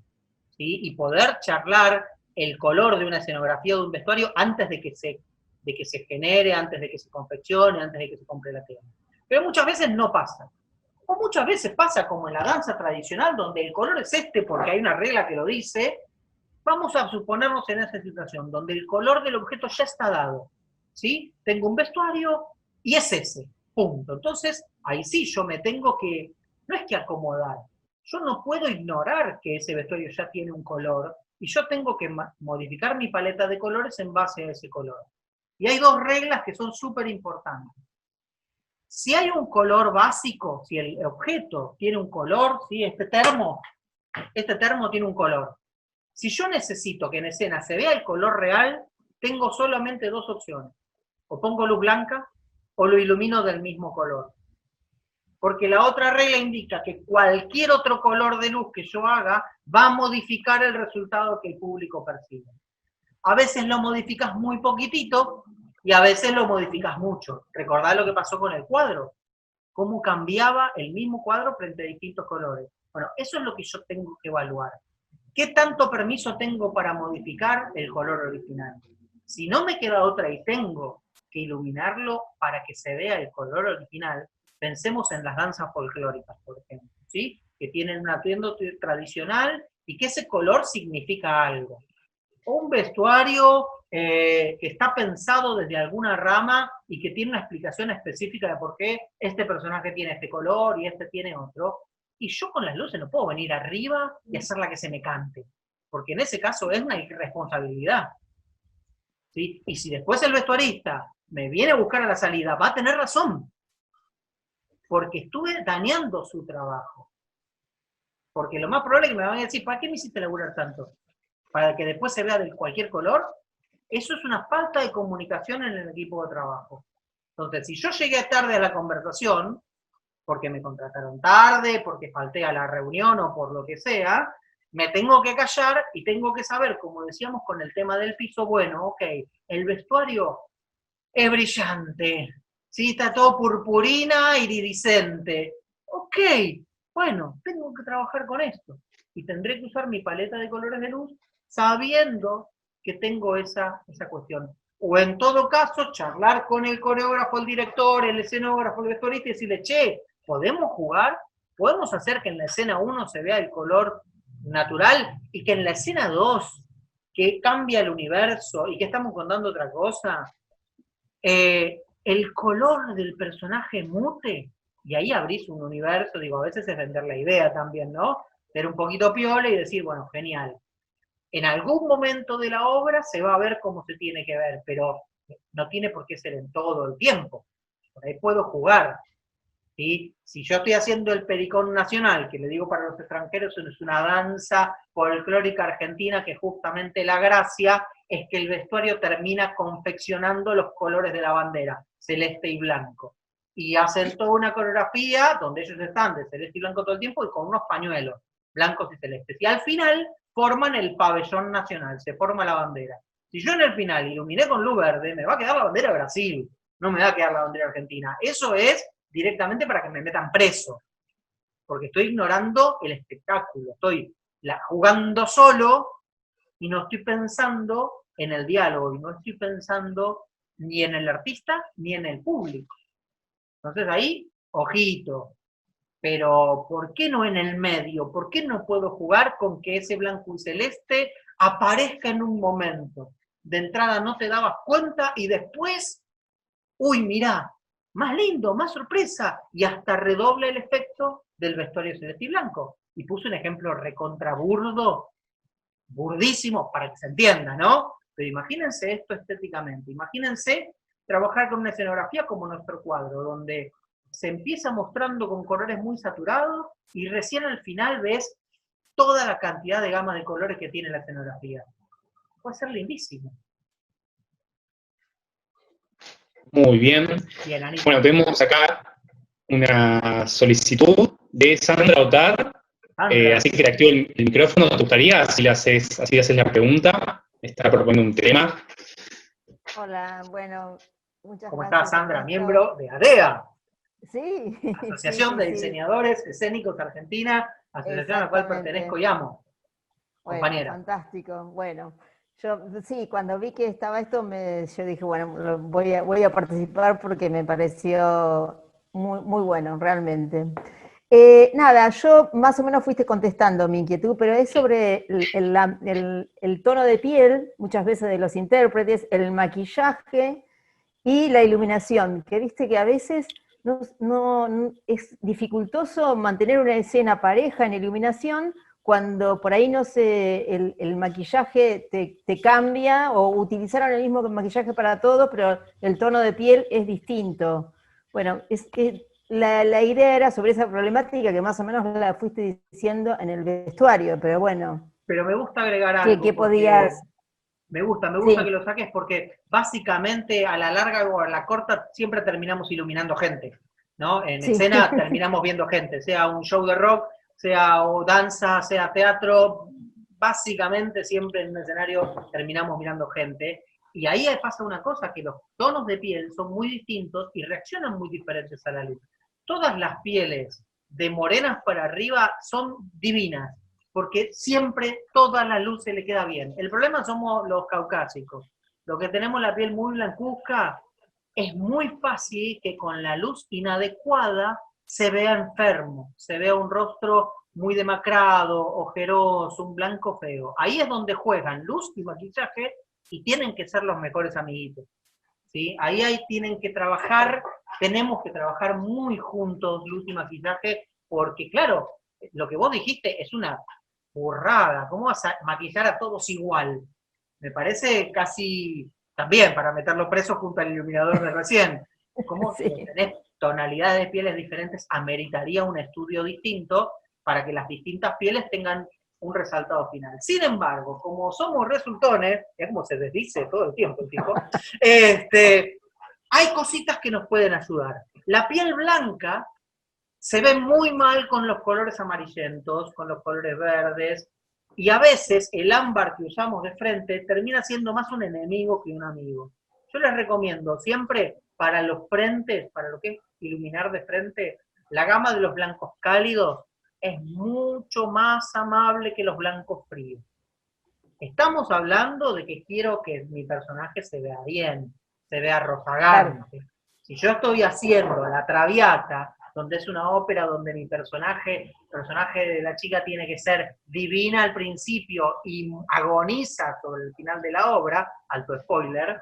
¿sí? Y poder charlar el color de una escenografía o de un vestuario antes de que se genere, antes de que se confeccione, antes de que se compre la tela. Pero muchas veces no pasa. O muchas veces pasa como en la danza tradicional, donde el color es este porque hay una regla que lo dice. Vamos a suponernos en esa situación, donde el color del objeto ya está dado, ¿sí? Tengo un vestuario y es ese, punto. Entonces, ahí sí yo me tengo que, no es que acomodar, yo no puedo ignorar que ese vestuario ya tiene un color, y yo tengo que modificar mi paleta de colores en base a ese color. Y hay dos reglas que son súper importantes. Si hay un color básico, si el objeto tiene un color, ¿sí? Este termo tiene un color. Si yo necesito que en escena se vea el color real, tengo solamente dos opciones. O pongo luz blanca, o lo ilumino del mismo color. Porque la otra regla indica que cualquier otro color de luz que yo haga va a modificar el resultado que el público percibe. A veces lo modificas muy poquitito, y a veces lo modificas mucho. Recordad lo que pasó con el cuadro. Cómo cambiaba el mismo cuadro frente a distintos colores. Bueno, eso es lo que yo tengo que evaluar. ¿Qué tanto permiso tengo para modificar el color original? Si no me queda otra y tengo que iluminarlo para que se vea el color original, pensemos en las danzas folclóricas, por ejemplo, ¿sí? Que tienen un atuendo tradicional y que ese color significa algo. O un vestuario que está pensado desde alguna rama y que tiene una explicación específica de por qué este personaje tiene este color y este tiene otro. Y yo con las luces no puedo venir arriba y hacerla que se me cante, porque en ese caso es una irresponsabilidad, ¿sí? Y si después el vestuarista me viene a buscar a la salida, va a tener razón, porque estuve dañando su trabajo. Porque lo más probable es que me van a decir, ¿para qué me hiciste laburar tanto? ¿Para que después se vea de cualquier color? Eso es una falta de comunicación en el equipo de trabajo. Entonces, si yo llegué tarde a la conversación, porque me contrataron tarde, porque falté a la reunión o por lo que sea, me tengo que callar y tengo que saber, como decíamos con el tema del piso, bueno, ok, el vestuario es brillante, ¿sí? Está todo purpurina, iridiscente. Ok, bueno, tengo que trabajar con esto. Y tendré que usar mi paleta de colores de luz sabiendo que tengo esa cuestión. O en todo caso, charlar con el coreógrafo, el director, el escenógrafo, el vestuarista y decirle, che, ¿podemos jugar? ¿Podemos hacer que en la escena 1 se vea el color natural y que en la escena 2, que cambia el universo y que estamos contando otra cosa, el color del personaje mute? Y ahí abrís un universo, digo, a veces es vender la idea también, ¿no? Ser un poquito piola y decir, bueno, genial. En algún momento de la obra se va a ver cómo se tiene que ver, pero no tiene por qué ser en todo el tiempo. Por ahí puedo jugar. ¿Sí? Si yo estoy haciendo el Pericón Nacional, que le digo para los extranjeros, es una danza folclórica argentina que justamente la gracia es que el vestuario termina confeccionando los colores de la bandera, celeste y blanco. Y hacen toda una coreografía donde ellos están de celeste y blanco todo el tiempo y con unos pañuelos blancos y celestes. Y al final forman el pabellón nacional, se forma la bandera. Si yo en el final iluminé con luz verde, me va a quedar la bandera de Brasil, no me va a quedar la bandera argentina. Eso es directamente para que me metan preso, porque estoy ignorando el espectáculo, estoy jugando solo y no estoy pensando en el diálogo, y no estoy pensando ni en el artista ni en el público. Entonces ahí, ojito, pero ¿por qué no en el medio? ¿Por qué no puedo jugar con que ese blanco y celeste aparezca en un momento? De entrada no te dabas cuenta y después, uy, mirá, más lindo, más sorpresa, y hasta redobla el efecto del vestuario celeste y blanco. Y puse un ejemplo recontraburdo, burdísimo, para que se entienda, ¿no? Pero imagínense esto estéticamente, imagínense trabajar con una escenografía como nuestro cuadro, donde se empieza mostrando con colores muy saturados, y recién al final ves toda la cantidad de gama de colores que tiene la escenografía. Puede ser lindísimo. Muy bien. Bien, Anita. Bueno, tenemos acá una solicitud de Sandra Otar, Sandra, así que te activo el micrófono. ¿Te gustaría? Así le haces la pregunta. Está proponiendo un tema. Hola, bueno, muchas ¿cómo gracias. estás, Sandra? Ernesto. Miembro de ADEA, Sí, Asociación de sí. Diseñadores Escénicos Argentina, asociación a la cual pertenezco y amo. Bueno, Compañera. fantástico. Bueno, yo sí, cuando vi que estaba esto, yo dije, bueno, voy a participar porque me pareció muy bueno, realmente. Nada, yo más o menos fuiste contestando mi inquietud, pero es sobre el tono de piel, muchas veces de los intérpretes, el maquillaje y la iluminación, que viste que a veces es dificultoso mantener una escena pareja en iluminación cuando por ahí no sé, el maquillaje te cambia, o utilizaron el mismo maquillaje para todo, pero el tono de piel es distinto. Bueno, la idea era sobre esa problemática que más o menos la fuiste diciendo en el vestuario, pero bueno. Pero me gusta agregar algo. ¿Qué podías? Me gusta Sí. que lo saques porque básicamente a la larga o a la corta siempre terminamos iluminando gente, ¿no? En Sí. escena terminamos viendo gente, sea un show de rock, sea o danza, sea teatro, básicamente siempre en un escenario terminamos mirando gente. Y ahí pasa una cosa, que los tonos de piel son muy distintos y reaccionan muy diferentes a la luz. Todas las pieles de morenas para arriba son divinas, porque siempre toda la luz se le queda bien. El problema somos los caucásicos. Los que tenemos la piel muy blancuzca, es muy fácil que con la luz inadecuada se vea enfermo, se vea un rostro muy demacrado, ojeroso, un blanco feo. Ahí es donde juegan luz y maquillaje y tienen que ser los mejores amiguitos. ¿Sí? Ahí tienen que trabajar, tenemos que trabajar muy juntos luz y maquillaje, porque claro, lo que vos dijiste es una burrada. ¿Cómo vas a maquillar a todos igual? Me parece casi también para meterlo preso junto al iluminador de recién. ¿Cómo Sí. tenés tonalidades de pieles diferentes? Ameritaría un estudio distinto para que las distintas pieles tengan un resaltado final. Sin embargo, como somos resultones, es como se desdice todo el tiempo el tipo, hay cositas que nos pueden ayudar. La piel blanca se ve muy mal con los colores amarillentos, con los colores verdes, y a veces el ámbar que usamos de frente termina siendo más un enemigo que un amigo. Yo les recomiendo siempre para los frentes, para lo que es iluminar de frente, la gama de los blancos cálidos es mucho más amable que los blancos fríos. Estamos hablando de que quiero que mi personaje se vea bien, se vea rozagante. Claro. Si yo estoy haciendo La Traviata, donde es una ópera donde mi personaje, el personaje de la chica tiene que ser divina al principio y agoniza sobre el final de la obra, alto spoiler,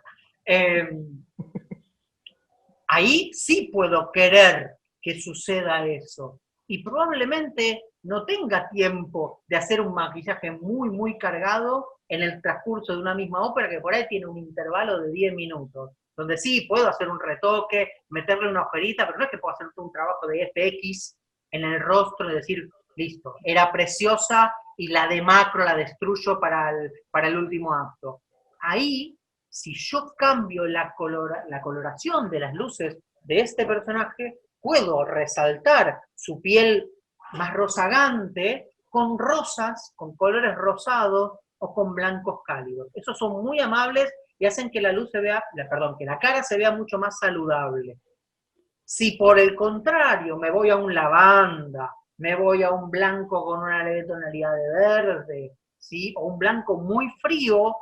ahí sí puedo querer que suceda eso. Y probablemente no tenga tiempo de hacer un maquillaje muy cargado en el transcurso de una misma ópera que por ahí tiene un intervalo de 10 minutos. Donde sí, puedo hacer un retoque, meterle una ojerita, pero no es que puedo hacer todo un trabajo de FX en el rostro y decir, listo, era preciosa y la de macro la destruyo para el último acto. Ahí, si yo cambio la coloración de las luces de este personaje, puedo resaltar su piel más rozagante con rosas, con colores rosados o con blancos cálidos. Esos son muy amables y hacen que la luz se vea, que la cara se vea mucho más saludable. Si por el contrario me voy a un lavanda, me voy a un blanco con una leve tonalidad de verde, ¿sí? O un blanco muy frío,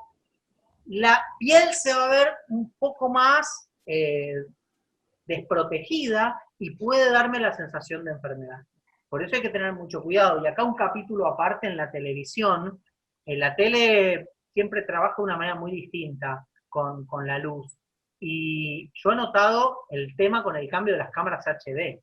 la piel se va a ver un poco más desprotegida y puede darme la sensación de enfermedad. Por eso hay que tener mucho cuidado. Y acá un capítulo aparte en la televisión. En la tele siempre trabaja de una manera muy distinta con la luz. Y yo he notado el tema con el cambio de las cámaras HD.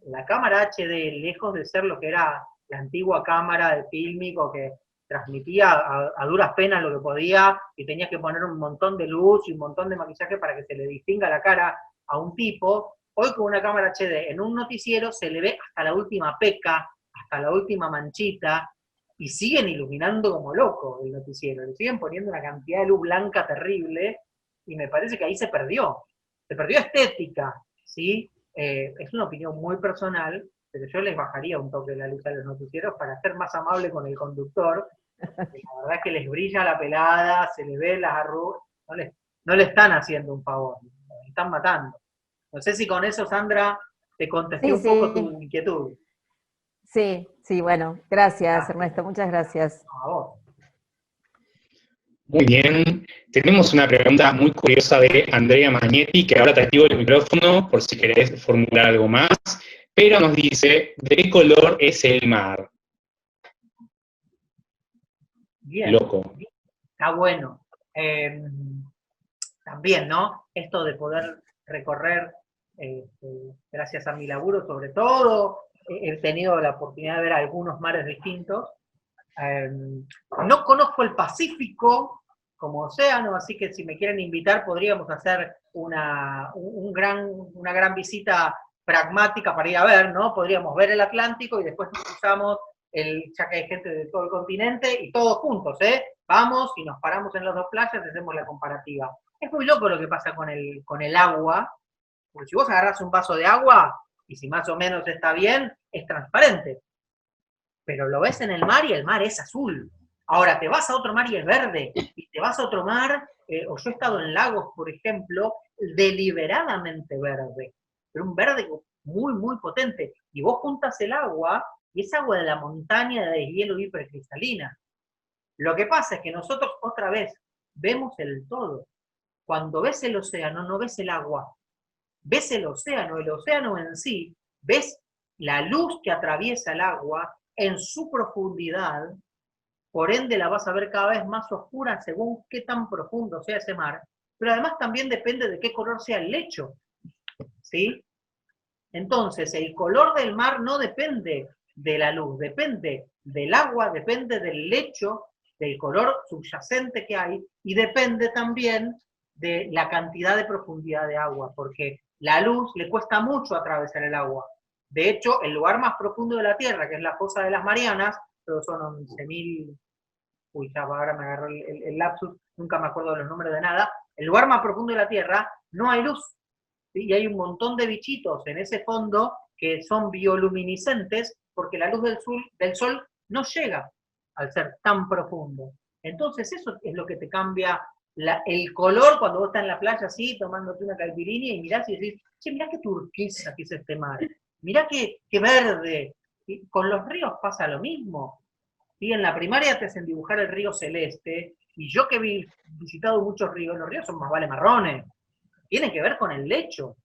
La cámara HD, lejos de ser lo que era la antigua cámara de fílmico que transmitía a duras penas lo que podía y tenías que poner un montón de luz y un montón de maquillaje para que se le distinga la cara a un tipo, hoy con una cámara HD en un noticiero se le ve hasta la última peca, hasta la última manchita, y siguen iluminando como locos el noticiero, le siguen poniendo una cantidad de luz blanca terrible, y me parece que ahí se perdió se perdió estética, ¿sí? Es una opinión muy personal, pero yo les bajaría un toque la luz a los noticieros para ser más amable con el conductor. La verdad es que les brilla la pelada, se les ve las arrugas, no le están haciendo un favor, les están matando. No sé si con eso, Sandra, te contesté Sí, un poco sí. tu inquietud. Sí, sí, bueno, gracias Ernesto, muchas gracias. No, a vos. Muy bien. Tenemos una pregunta muy curiosa de Andrea Magnetti, que ahora te activo el micrófono por si querés formular algo más, pero nos dice, ¿de qué color es el mar? Bien, Loco. está bueno. También, ¿no? Esto de poder recorrer, gracias a mi laburo sobre todo, he tenido la oportunidad de ver algunos mares distintos. No conozco el Pacífico como océano, así que si me quieren invitar podríamos hacer una gran visita pragmática para ir a ver, ¿no? Podríamos ver el Atlántico y después nos cruzamos, ya que hay gente de todo el continente, y todos juntos, ¿eh? Vamos y nos paramos en las dos playas y hacemos la comparativa. Es muy loco lo que pasa con el agua, porque si vos agarrás un vaso de agua, y si más o menos está bien, es transparente. Pero lo ves en el mar y el mar es azul. Ahora te vas a otro mar y es verde, y te vas a otro mar, o yo he estado en lagos, por ejemplo, deliberadamente verde, pero un verde muy, muy potente, y vos juntas el agua, y es agua de la montaña de hielo hipercristalina. Lo que pasa es que nosotros otra vez vemos el todo. Cuando ves el océano, no ves el agua, ves el océano en sí, ves la luz que atraviesa el agua en su profundidad, por ende la vas a ver cada vez más oscura según qué tan profundo sea ese mar, pero además también depende de qué color sea el lecho, ¿sí? Entonces, el color del mar no depende de la luz, depende del agua, depende del lecho, del color subyacente que hay, y depende también de la cantidad de profundidad de agua, porque la luz le cuesta mucho atravesar el agua. De hecho, el lugar más profundo de la Tierra, que es la fosa de las Marianas, pero son 11.000, uy, ya ahora me agarró el lapsus, nunca me acuerdo de los números de nada, el lugar más profundo de la Tierra no hay luz, ¿sí? Y hay un montón de bichitos en ese fondo que son bioluminiscentes porque la luz del sol no llega al ser tan profundo. Entonces eso es lo que te cambia el color cuando vos estás en la playa así, tomándote una caipirinha y mirás y decís, che, mirá qué turquesa que es este mar, mirá qué verde. Y con los ríos pasa lo mismo. ¿Sí? En la primaria te hacen dibujar el río celeste, y yo que he visitado muchos ríos, los ríos son más vale marrones. Tiene que ver con el lecho,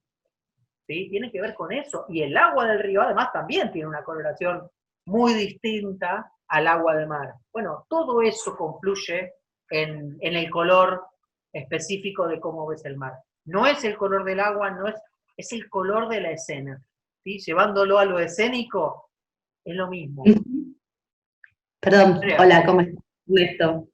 ¿sí? Tiene que ver con eso. Y el agua del río además también tiene una coloración muy distinta al agua del mar. Bueno, todo eso confluye en el color específico de cómo ves el mar. No es el color del agua, es el color de la escena, ¿sí? Llevándolo a lo escénico, es lo mismo. Perdón, hola, ¿cómo estás? Ernesto.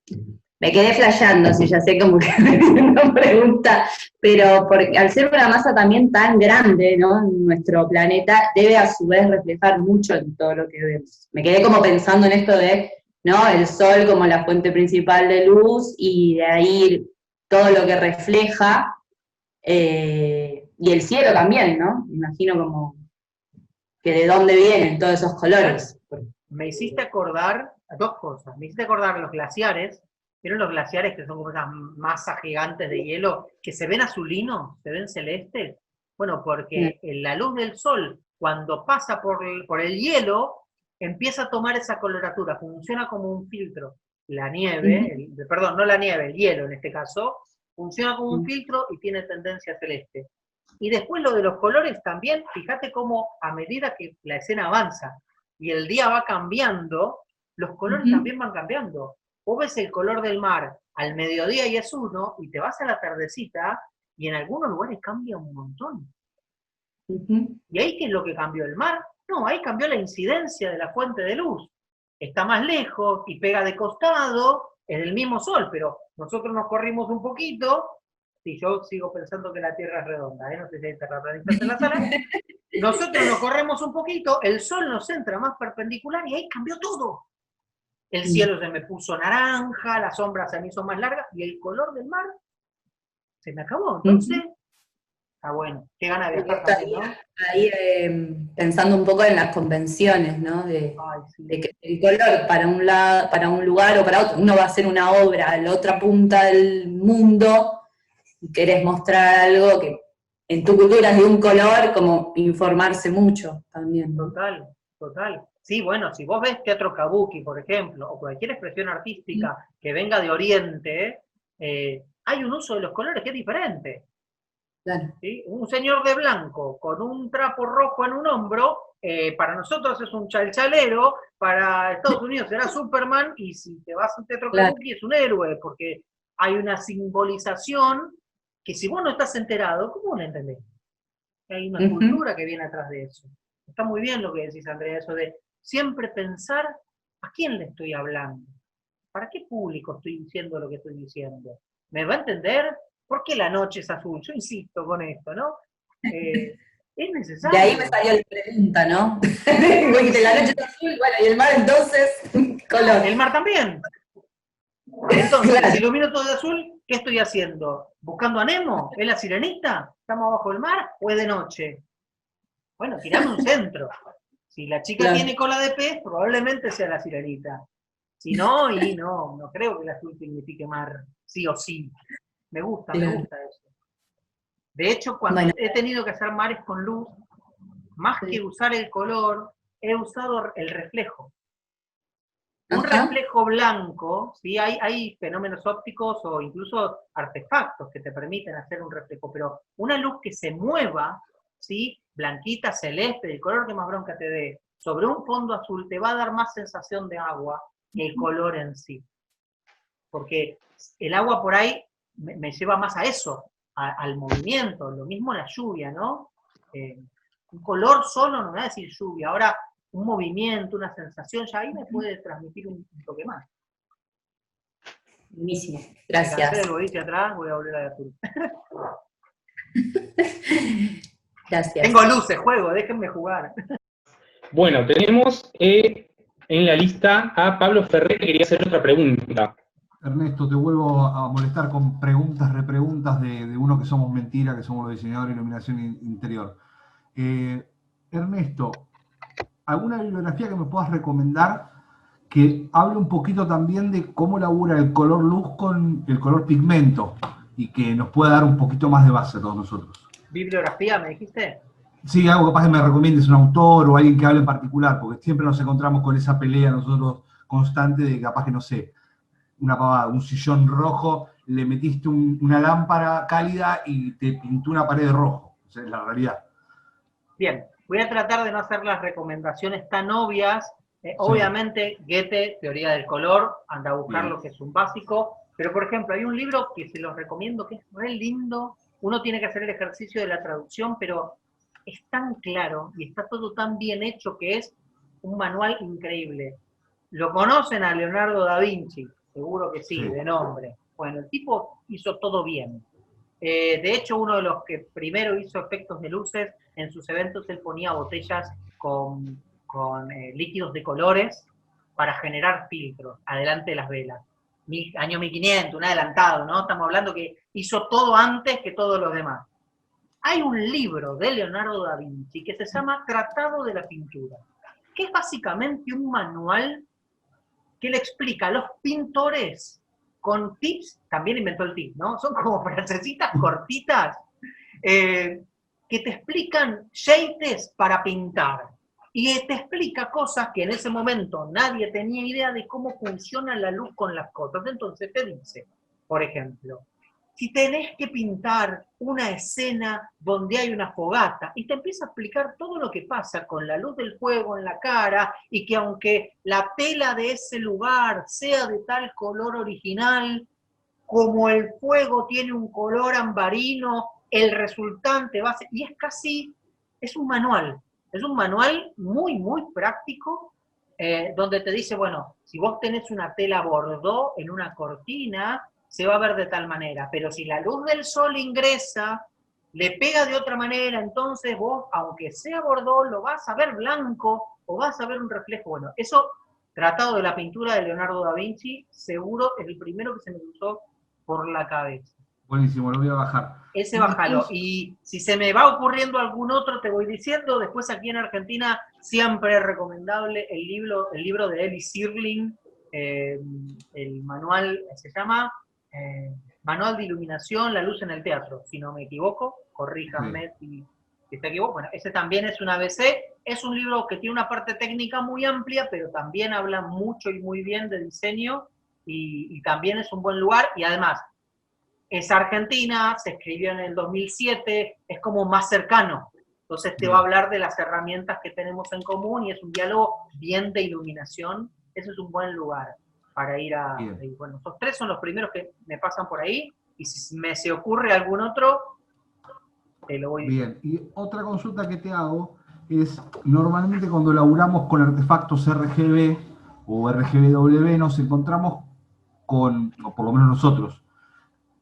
Me quedé flasheando, si ya sé como que una pregunta, pero al ser una masa también tan grande, ¿no? Nuestro planeta debe a su vez reflejar mucho en todo lo que vemos. Me quedé como pensando en esto de, ¿no? El sol como la fuente principal de luz, y de ahí todo lo que refleja, y el cielo también, ¿no? Me imagino como que de dónde vienen todos esos colores. Me hiciste acordar dos cosas. Me hiciste acordar los glaciares. ¿Vieron los glaciares que son como esas masas gigantes de hielo que se ven azulinos, se ven celestes? Bueno, porque la luz del sol, cuando pasa por el hielo, empieza a tomar esa coloratura, funciona como un filtro. La nieve, perdón, no la nieve, el hielo en este caso, funciona como un filtro y tiene tendencia celeste. Y después lo de los colores también, fíjate cómo a medida que la escena avanza y el día va cambiando, los colores también van cambiando. Vos ves el color del mar al mediodía y es uno, y te vas a la tardecita y en algunos lugares cambia un montón. ¿Y ahí qué es lo que cambió el mar? No, ahí cambió la incidencia de la fuente de luz. Está más lejos y pega de costado, es el mismo sol, pero nosotros nos corrimos un poquito. Sí, yo sigo pensando que la Tierra es redonda, no sé si hay terraplanistas en la sala. Nosotros nos corremos un poquito, el sol nos entra más perpendicular y ahí cambió todo. El cielo se me puso naranja, la sombra se me hizo más larga, y el color del mar se me acabó. Entonces, Está bueno. Qué gana de Porque viajar también, ¿no? ahí pensando un poco en las convenciones, ¿no? Ay, sí. De que el color para un lado, para un lugar o para otro, uno va a hacer una obra a la otra punta del mundo y querés mostrar algo que en tu cultura es de un color, como informarse mucho también, ¿no? Total, total. Sí, bueno, si vos ves teatro kabuki, por ejemplo, o cualquier expresión artística que venga de Oriente, hay un uso de los colores que es diferente. Claro. ¿Sí? Un señor de blanco con un trapo rojo en un hombro, para nosotros es un chalchalero, para Estados Unidos será Superman, y si te vas a un teatro kabuki es un héroe, porque hay una simbolización que si vos no estás enterado, ¿cómo lo entendés? Hay una cultura que viene atrás de eso. Está muy bien lo que decís, Andrea, eso de siempre pensar a quién le estoy hablando, para qué público estoy diciendo lo que estoy diciendo. ¿Me va a entender? ¿Por qué la noche es azul? Yo insisto con esto, ¿no? Es necesario. De ahí me salió la pregunta, ¿no? Porque la noche es azul, bueno, y el mar entonces, color. El mar también. Entonces, si ilumino todo de azul, ¿qué estoy haciendo? ¿Buscando a Nemo? ¿Es la sirenita? ¿Estamos abajo del mar o es de noche? Bueno, tirame un centro. Si la chica tiene cola de pez, probablemente sea la sirenita. Si no, y no creo que el azul signifique mar, sí o sí. Me gusta eso. De hecho, cuando he tenido que hacer mares con luz, más que usar el color, he usado el reflejo. Un reflejo blanco, ¿sí? Hay fenómenos ópticos o incluso artefactos que te permiten hacer un reflejo, pero una luz que se mueva, ¿sí? Blanquita, celeste, el color que más bronca te dé, sobre un fondo azul te va a dar más sensación de agua que el color en sí. Porque el agua por ahí me lleva más a eso, al movimiento, lo mismo la lluvia, ¿no? Un color solo no me va a decir lluvia, ahora un movimiento, una sensación, ya ahí me puede transmitir un toque más. Buenísimo, gracias. Me cansé del boliche atrás, voy a volver a de azul. Gracias. Tengo luces, juego, déjenme jugar. Bueno, tenemos en la lista a Pablo Ferrer que quería hacer otra pregunta. Ernesto, te vuelvo a molestar con preguntas, repreguntas de uno que somos mentira, que somos los diseñadores de iluminación interior. Ernesto, ¿alguna bibliografía que me puedas recomendar que hable un poquito también de cómo labura el color luz con el color pigmento y que nos pueda dar un poquito más de base a todos nosotros? ¿Bibliografía me dijiste? Sí, algo capaz que me recomiendes, un autor o alguien que hable en particular, porque siempre nos encontramos con esa pelea nosotros constante de capaz que, no sé, una pavada, un sillón rojo, le metiste una lámpara cálida y te pintó una pared de rojo. O sea, es la realidad. Bien, voy a tratar de no hacer las recomendaciones tan obvias. Obviamente, Goethe, Teoría del Color, anda a buscar lo que es un básico. Pero, por ejemplo, hay un libro que se los recomiendo, que es re lindo. Uno tiene que hacer el ejercicio de la traducción, pero es tan claro y está todo tan bien hecho que es un manual increíble. ¿Lo conocen a Leonardo da Vinci? Seguro que sí, de nombre. Bueno, el tipo hizo todo bien. De hecho, uno de los que primero hizo efectos de luces, en sus eventos él ponía botellas con líquidos de colores para generar filtros adelante de las velas. Año 1500, un adelantado, ¿no? Estamos hablando que hizo todo antes que todos los demás. Hay un libro de Leonardo da Vinci que se llama Tratado de la Pintura, que es básicamente un manual que le explica a los pintores con tips, también inventó el tip, ¿no? Son como frasecitas cortitas que te explican shades para pintar. Y te explica cosas que en ese momento nadie tenía idea de cómo funciona la luz con las cosas. Entonces te dice, por ejemplo, si tenés que pintar una escena donde hay una fogata, y te empieza a explicar todo lo que pasa con la luz del fuego en la cara, y que aunque la tela de ese lugar sea de tal color original, como el fuego tiene un color ambarino, el resultante va a ser, y es un manual muy, muy práctico, donde te dice, bueno, si vos tenés una tela bordó en una cortina, se va a ver de tal manera, pero si la luz del sol ingresa, le pega de otra manera, entonces vos, aunque sea bordó, lo vas a ver blanco, o vas a ver un reflejo. Bueno, eso, Tratado de la Pintura de Leonardo da Vinci, seguro es el primero que se me cruzó por la cabeza. Buenísimo, lo voy a bajar. Ese Y bájalo. después- Y si se me va ocurriendo algún otro, te voy diciendo. Después aquí en Argentina siempre es recomendable el libro de Eli Sirling, el manual, se llama Manual de Iluminación, la luz en el teatro, si no me equivoco, corríjanme si te equivoco. Bueno, ese también es un ABC, es un libro que tiene una parte técnica muy amplia, pero también habla mucho y muy bien de diseño, y también es un buen lugar, y además, es argentina, se escribió en el 2007, es como más cercano. Entonces te va a hablar de las herramientas que tenemos en común y es un diálogo bien de iluminación. Ese es un buen lugar para ir a... Bien. Bueno, esos tres son los primeros que me pasan por ahí, y si me se ocurre algún otro, te lo voy diciendo. Bien, y otra consulta que te hago es, normalmente cuando laburamos con artefactos RGB o RGBW nos encontramos con, o por lo menos nosotros,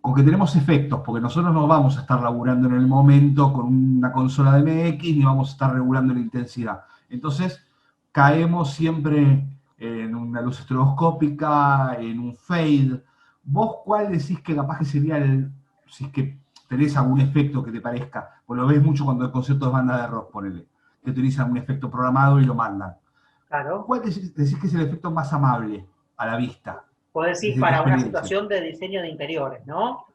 con que tenemos efectos, porque nosotros no vamos a estar laburando en el momento con una consola de MX, ni vamos a estar regulando la intensidad. Entonces, caemos siempre en una luz estroboscópica, en un fade. ¿Vos cuál decís que capaz que sería el, si es que tenés algún efecto que te parezca? Pues lo ves mucho cuando hay conciertos de banda de rock, ponele, que utilizan un efecto programado y lo mandan. Claro. ¿Cuál decís que es el efecto más amable a la vista? Puedes decir Desde tu para una experiencia. situación de diseño de interiores, ¿no?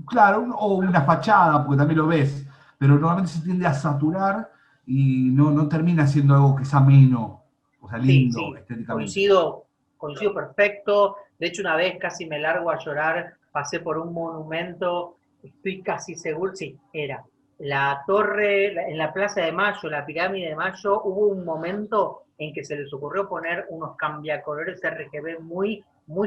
Claro, o una fachada, porque también lo ves, pero normalmente se tiende a saturar y no termina siendo algo que sea ameno, o sea, Sí, lindo sí, estéticamente. coincido perfecto. De hecho, una vez casi me largo a llorar, pasé por un monumento, estoy casi seguro, sí, era la torre, en la Plaza de Mayo, la Pirámide de Mayo, hubo un momento en que se les ocurrió poner unos cambiacolores RGB muy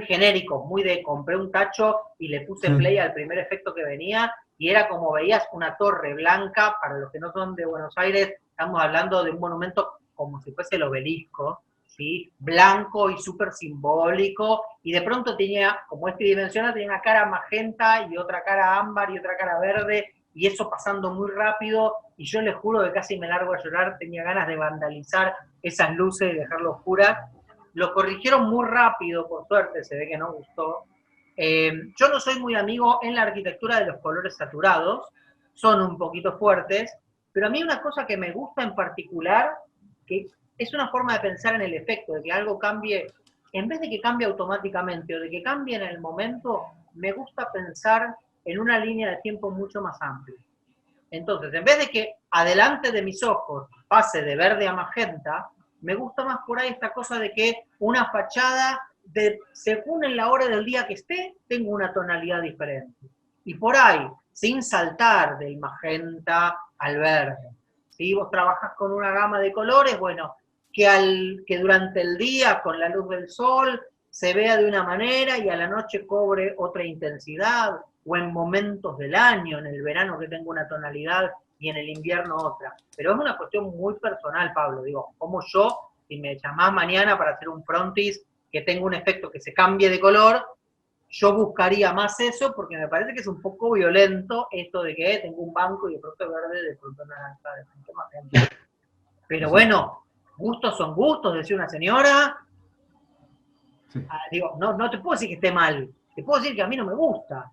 genéricos, muy de compré un tacho y le puse play al primer efecto que venía, y era como veías una torre blanca. Para los que no son de Buenos Aires, estamos hablando de un monumento como si fuese el Obelisco, ¿sí? Blanco y súper simbólico, y de pronto tenía, como es tridimensional, tenía una cara magenta y otra cara ámbar y otra cara verde, y eso pasando muy rápido, y yo les juro que casi me largo a llorar, tenía ganas de vandalizar esas luces y dejarlo oscuras. Lo corrigieron muy rápido, por suerte, se ve que no gustó. Yo no soy muy amigo en la arquitectura de los colores saturados, son un poquito fuertes, pero a mí una cosa que me gusta en particular, que es una forma de pensar en el efecto, de que algo cambie, en vez de que cambie automáticamente o de que cambie en el momento, me gusta pensar en una línea de tiempo mucho más amplia. Entonces, en vez de que adelante de mis ojos pase de verde a magenta, me gusta más por ahí esta cosa de que una fachada, según en la hora del día que esté, tengo una tonalidad diferente. Y por ahí, sin saltar del magenta al verde. Si vos trabajas con una gama de colores, bueno, que durante el día, con la luz del sol, se vea de una manera y a la noche cobre otra intensidad, o en momentos del año, en el verano que tengo una tonalidad y en el invierno otra. Pero es una cuestión muy personal, Pablo. Digo, como yo, si me llamás mañana para hacer un frontis que tenga un efecto que se cambie de color, yo buscaría más eso, porque me parece que es un poco violento esto de que tengo un banco y de pronto verde, de pronto naranja, de pronto magenta. Pero bueno, gustos son gustos, decía una señora. Sí. Digo, no te puedo decir que esté mal, te puedo decir que a mí no me gusta.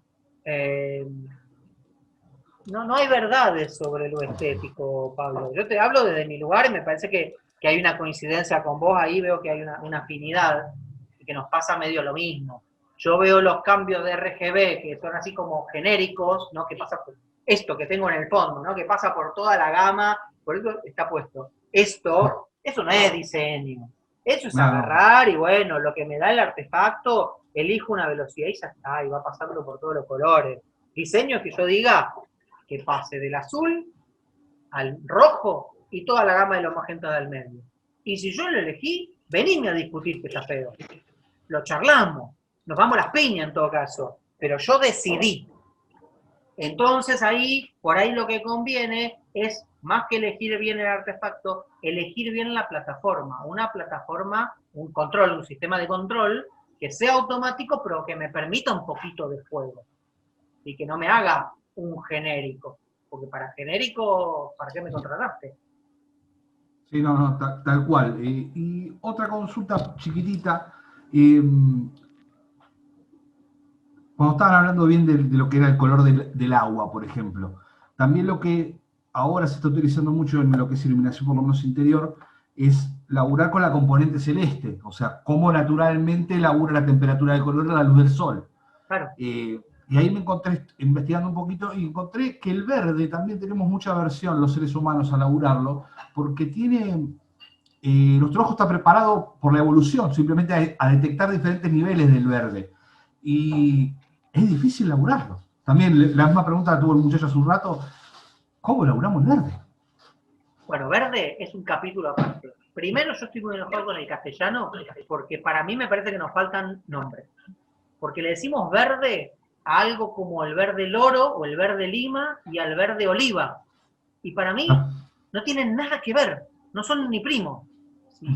No hay verdades sobre lo estético, Pablo. Yo te hablo desde mi lugar y me parece que hay una coincidencia con vos ahí, veo que hay una afinidad y que nos pasa medio lo mismo. Yo veo los cambios de RGB que son así como genéricos, ¿no? Que pasa por esto que tengo en el fondo, ¿no? Que pasa por toda la gama, por eso está puesto. Eso no es diseño. Eso es agarrar y bueno, lo que me da el artefacto, elijo una velocidad y ya está, y va pasando por todos los colores. Diseño que yo diga que pase del azul al rojo y toda la gama de los magentas del medio. Y si yo lo elegí, venime a discutir que está feo. Lo charlamos, nos vamos las piñas en todo caso, pero yo decidí. Entonces ahí, por ahí lo que conviene es, más que elegir bien el artefacto, elegir bien la plataforma. Una plataforma, un control, un sistema de control que sea automático, pero que me permita un poquito de juego. Y que no me haga un genérico. Porque para genérico, ¿para qué me contrataste? Sí, tal cual. Y otra consulta chiquitita. cuando estaban hablando bien de lo que era el color del agua, por ejemplo, también lo que ahora se está utilizando mucho en lo que es iluminación, por lo menos interior, es laburar con la componente celeste, o sea, cómo naturalmente labura la temperatura del color a la luz del sol. Claro. Y ahí me encontré, investigando un poquito, y encontré que el verde también tenemos mucha aversión los seres humanos a laburarlo, porque tiene, nuestro ojo está preparado por la evolución, simplemente a detectar diferentes niveles del verde. Y es difícil laburarlo. También la misma pregunta que tuvo el muchacho hace un rato, ¿cómo laburamos el verde? Bueno, verde es un capítulo aparte. Primero, yo estoy muy enojado con el castellano, porque para mí me parece que nos faltan nombres. Porque le decimos verde a algo como el verde loro o el verde lima y al verde oliva. Y para mí no tienen nada que ver, no son ni primos.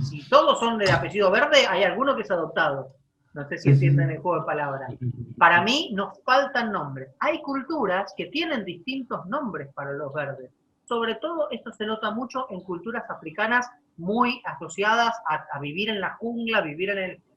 Si todos son de apellido verde, hay alguno que es adoptado. No sé si entienden el juego de palabras. Para mí nos faltan nombres. Hay culturas que tienen distintos nombres para los verdes. Sobre todo esto se nota mucho en culturas africanas muy asociadas a vivir en la jungla, vivir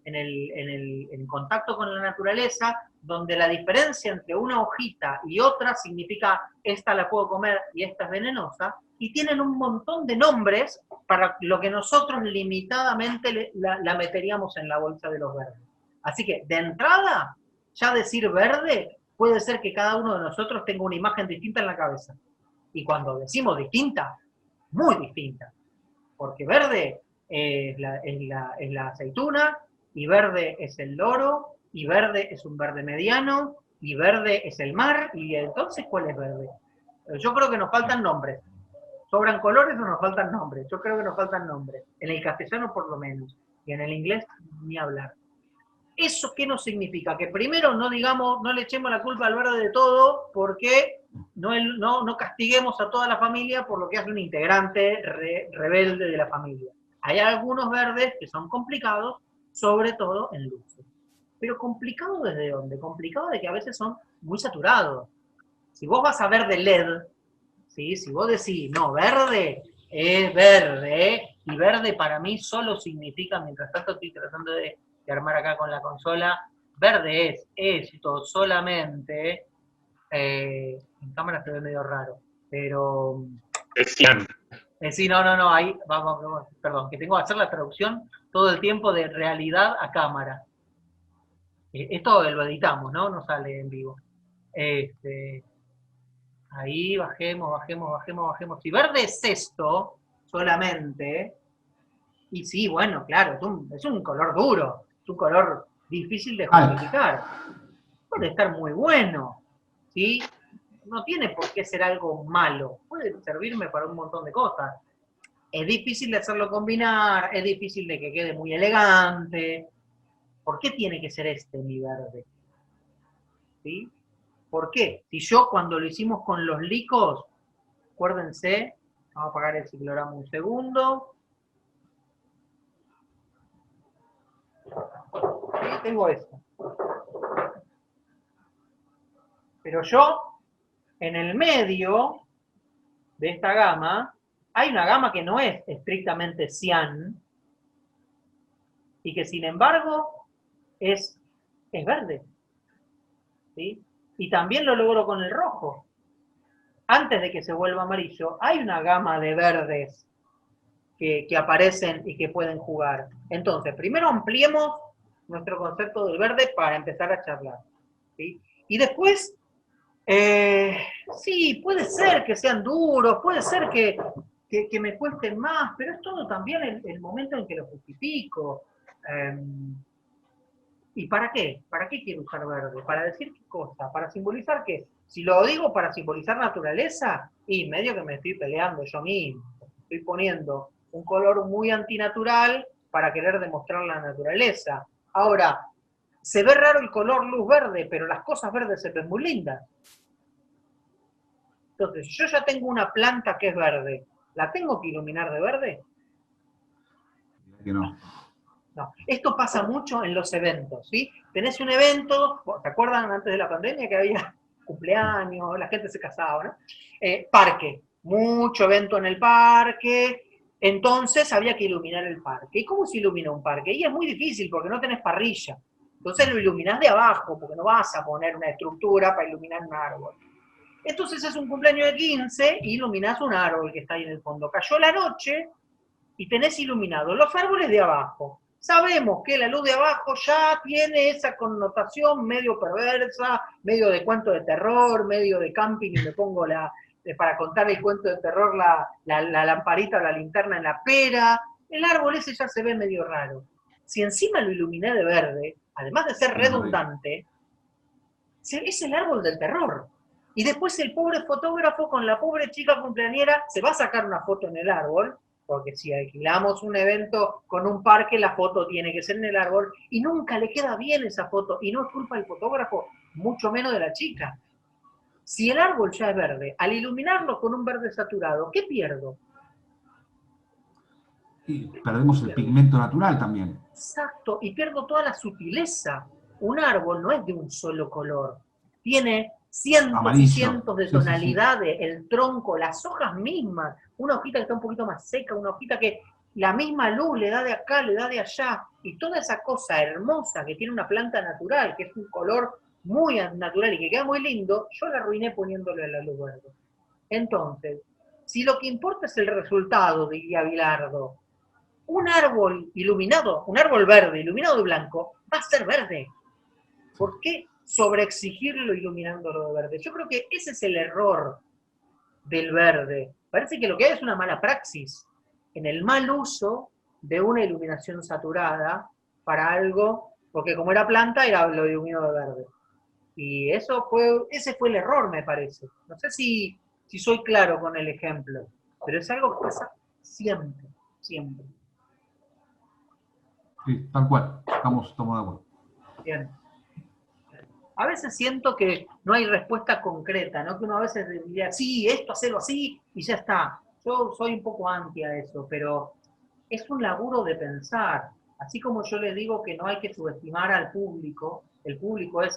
en contacto con la naturaleza, donde la diferencia entre una hojita y otra significa esta la puedo comer y esta es venenosa, y tienen un montón de nombres para lo que nosotros limitadamente la meteríamos en la bolsa de los verdes. Así que, de entrada, ya decir verde puede ser que cada uno de nosotros tenga una imagen distinta en la cabeza. Y cuando decimos distinta, muy distinta. Porque verde es la aceituna, y verde es el loro, y verde es un verde mediano, y verde es el mar, y entonces, ¿cuál es verde? Yo creo que nos faltan nombres. ¿Sobran colores o nos faltan nombres? Yo creo que nos faltan nombres. En el castellano, por lo menos. Y en el inglés, ni hablar. ¿Eso qué nos significa? Que primero no le echemos la culpa al verde de todo, porque no castiguemos a toda la familia por lo que hace un integrante rebelde de la familia. Hay algunos verdes que son complicados, sobre todo en luces. Pero complicado ¿desde dónde? Complicado de que a veces son muy saturados. Si vos vas a verde LED, ¿sí? Si vos decís, no, verde es verde, y verde para mí solo significa, mientras tanto estoy tratando de armar acá con la consola, verde es esto solamente, en cámara se ve medio raro, pero... Es cian. Sí, no, ahí, vamos, perdón, que tengo que hacer la traducción todo el tiempo de realidad a cámara. Esto lo editamos, ¿no? No sale en vivo. Ahí, bajemos. Si verde es esto solamente, y sí, bueno, claro, es un color duro, es un color difícil de justificar. Puede estar muy bueno, ¿sí? No tiene por qué ser algo malo, puede servirme para un montón de cosas. Es difícil de hacerlo combinar, es difícil de que quede muy elegante. ¿Por qué tiene que ser mi verde? ¿Sí? ¿Por qué? Si yo cuando lo hicimos con los licos, acuérdense, vamos a apagar el ciclorama un segundo. ¿Sí? Tengo esto. Pero yo, en el medio de esta gama, hay una gama que no es estrictamente cian, y que sin embargo es verde. ¿Sí? Y también lo logro con el rojo. Antes de que se vuelva amarillo, hay una gama de verdes que aparecen y que pueden jugar. Entonces, primero ampliemos nuestro concepto del verde para empezar a charlar. ¿Sí? Y después, sí, puede ser que sean duros, puede ser que me cuesten más, pero es todo también el momento en que lo justifico. ¿Y para qué? ¿Para qué quiero usar verde? ¿Para decir qué cosa? ¿Para simbolizar qué? Si lo digo para simbolizar naturaleza, y medio que me estoy peleando yo mismo. Estoy poniendo un color muy antinatural para querer demostrar la naturaleza. Ahora, se ve raro el color luz verde, pero las cosas verdes se ven muy lindas. Entonces, yo ya tengo una planta que es verde. ¿La tengo que iluminar de verde? Que no. No. Esto pasa mucho en los eventos, ¿sí? Tenés un evento, ¿te acuerdan antes de la pandemia que había cumpleaños, la gente se casaba, ¿no? Parque, mucho evento en el parque, entonces había que iluminar el parque. ¿Y cómo se ilumina un parque? Y es muy difícil porque no tenés parrilla, Entonces lo iluminás de abajo, porque no vas a poner una estructura para iluminar un árbol. Entonces es un cumpleaños de 15 y iluminás un árbol que está ahí en el fondo. Cayó la noche y tenés iluminados los árboles de abajo. Sabemos que la luz de abajo ya tiene esa connotación medio perversa, medio de cuento de terror, medio de camping, y me pongo para contar el cuento de terror la lamparita o la linterna en la pera. El árbol ese ya se ve medio raro. Si encima lo iluminé de verde, además de ser redundante, es el árbol del terror. Y después el pobre fotógrafo con la pobre chica cumpleañera se va a sacar una foto en el árbol, porque si alquilamos un evento con un parque, la foto tiene que ser en el árbol, y nunca le queda bien esa foto, y no es culpa del fotógrafo, mucho menos de la chica. Si el árbol ya es verde, al iluminarlo con un verde saturado, ¿qué pierdo? Y perdemos el pigmento natural también. Exacto, y pierdo toda la sutileza. Un árbol no es de un solo color, tiene cientos Amarillo. y cientos de Sí, tonalidades, el tronco, las hojas mismas, una hojita que está un poquito más seca, una hojita que la misma luz le da de acá, le da de allá, y toda esa cosa hermosa que tiene una planta natural, que es un color muy natural y que queda muy lindo, yo la arruiné poniéndole a la luz verde. Entonces, si lo que importa es el resultado, diría Bilardo, un árbol iluminado, un árbol verde iluminado de blanco, va a ser verde. ¿Por qué sobreexigirlo iluminándolo de verde? Yo creo que ese es el error del verde. Parece que lo que hay es una mala praxis en el mal uso de una iluminación saturada para algo, porque como era planta, era lo iluminado de verde. Y ese fue el error, me parece. No sé si soy claro con el ejemplo, pero es algo que pasa siempre, siempre. Sí, tal cual. Estamos de acuerdo. Bien. A veces siento que no hay respuesta concreta, ¿no? Que uno a veces diría, sí, esto, hacerlo así, y ya está. Yo soy un poco anti a eso, pero es un laburo de pensar. Así como yo les digo que no hay que subestimar al público, el público es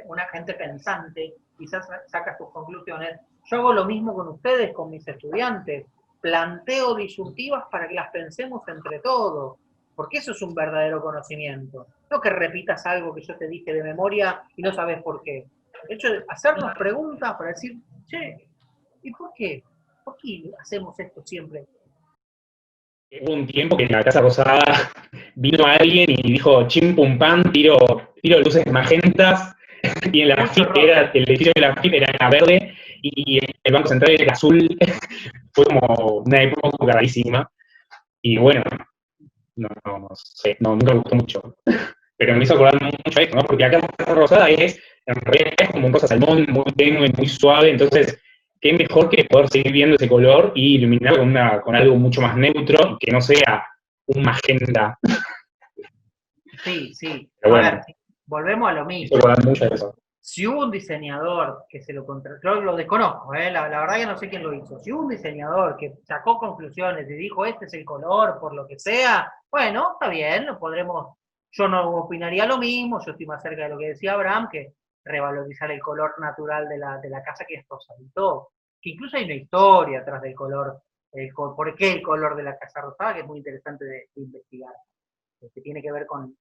una gente pensante, quizás saca sus conclusiones. Yo hago lo mismo con ustedes, con mis estudiantes. Planteo disyuntivas para que las pensemos entre todos, porque eso es un verdadero conocimiento. No que repitas algo que yo te dije de memoria y no sabes por qué. El hecho de hacernos preguntas para decir, che, ¿y por qué? ¿Por qué hacemos esto siempre? Hubo un tiempo que en la Casa Rosada vino alguien y dijo, chim pum pam, tiro luces magentas, y en la FIP el edificio de la FIP era verde, y el Banco Central era azul. Fue como una época rarísima. Y bueno, no sé, nunca me gustó mucho. Pero me hizo acordar mucho a esto, ¿no? Porque acá en Casa Rosada en realidad es como un rosa salmón, muy tenue, muy suave, entonces qué mejor que poder seguir viendo ese color y iluminar con algo mucho más neutro y que no sea un magenta. Sí. Pero bueno, a ver, volvemos a lo mismo. Mucho de eso. Si hubo un diseñador que se lo contrató, lo desconozco, la verdad que no sé quién lo hizo. Si hubo un diseñador que sacó conclusiones y dijo, este es el color, por lo que sea, bueno, está bien, lo podremos. Yo no opinaría lo mismo, yo estoy más cerca de lo que decía Abraham, que revalorizar el color natural de la casa, que es rosadito. Que incluso hay una historia atrás del color, por qué el color de la casa rosada, que es muy interesante de investigar. Que tiene que ver con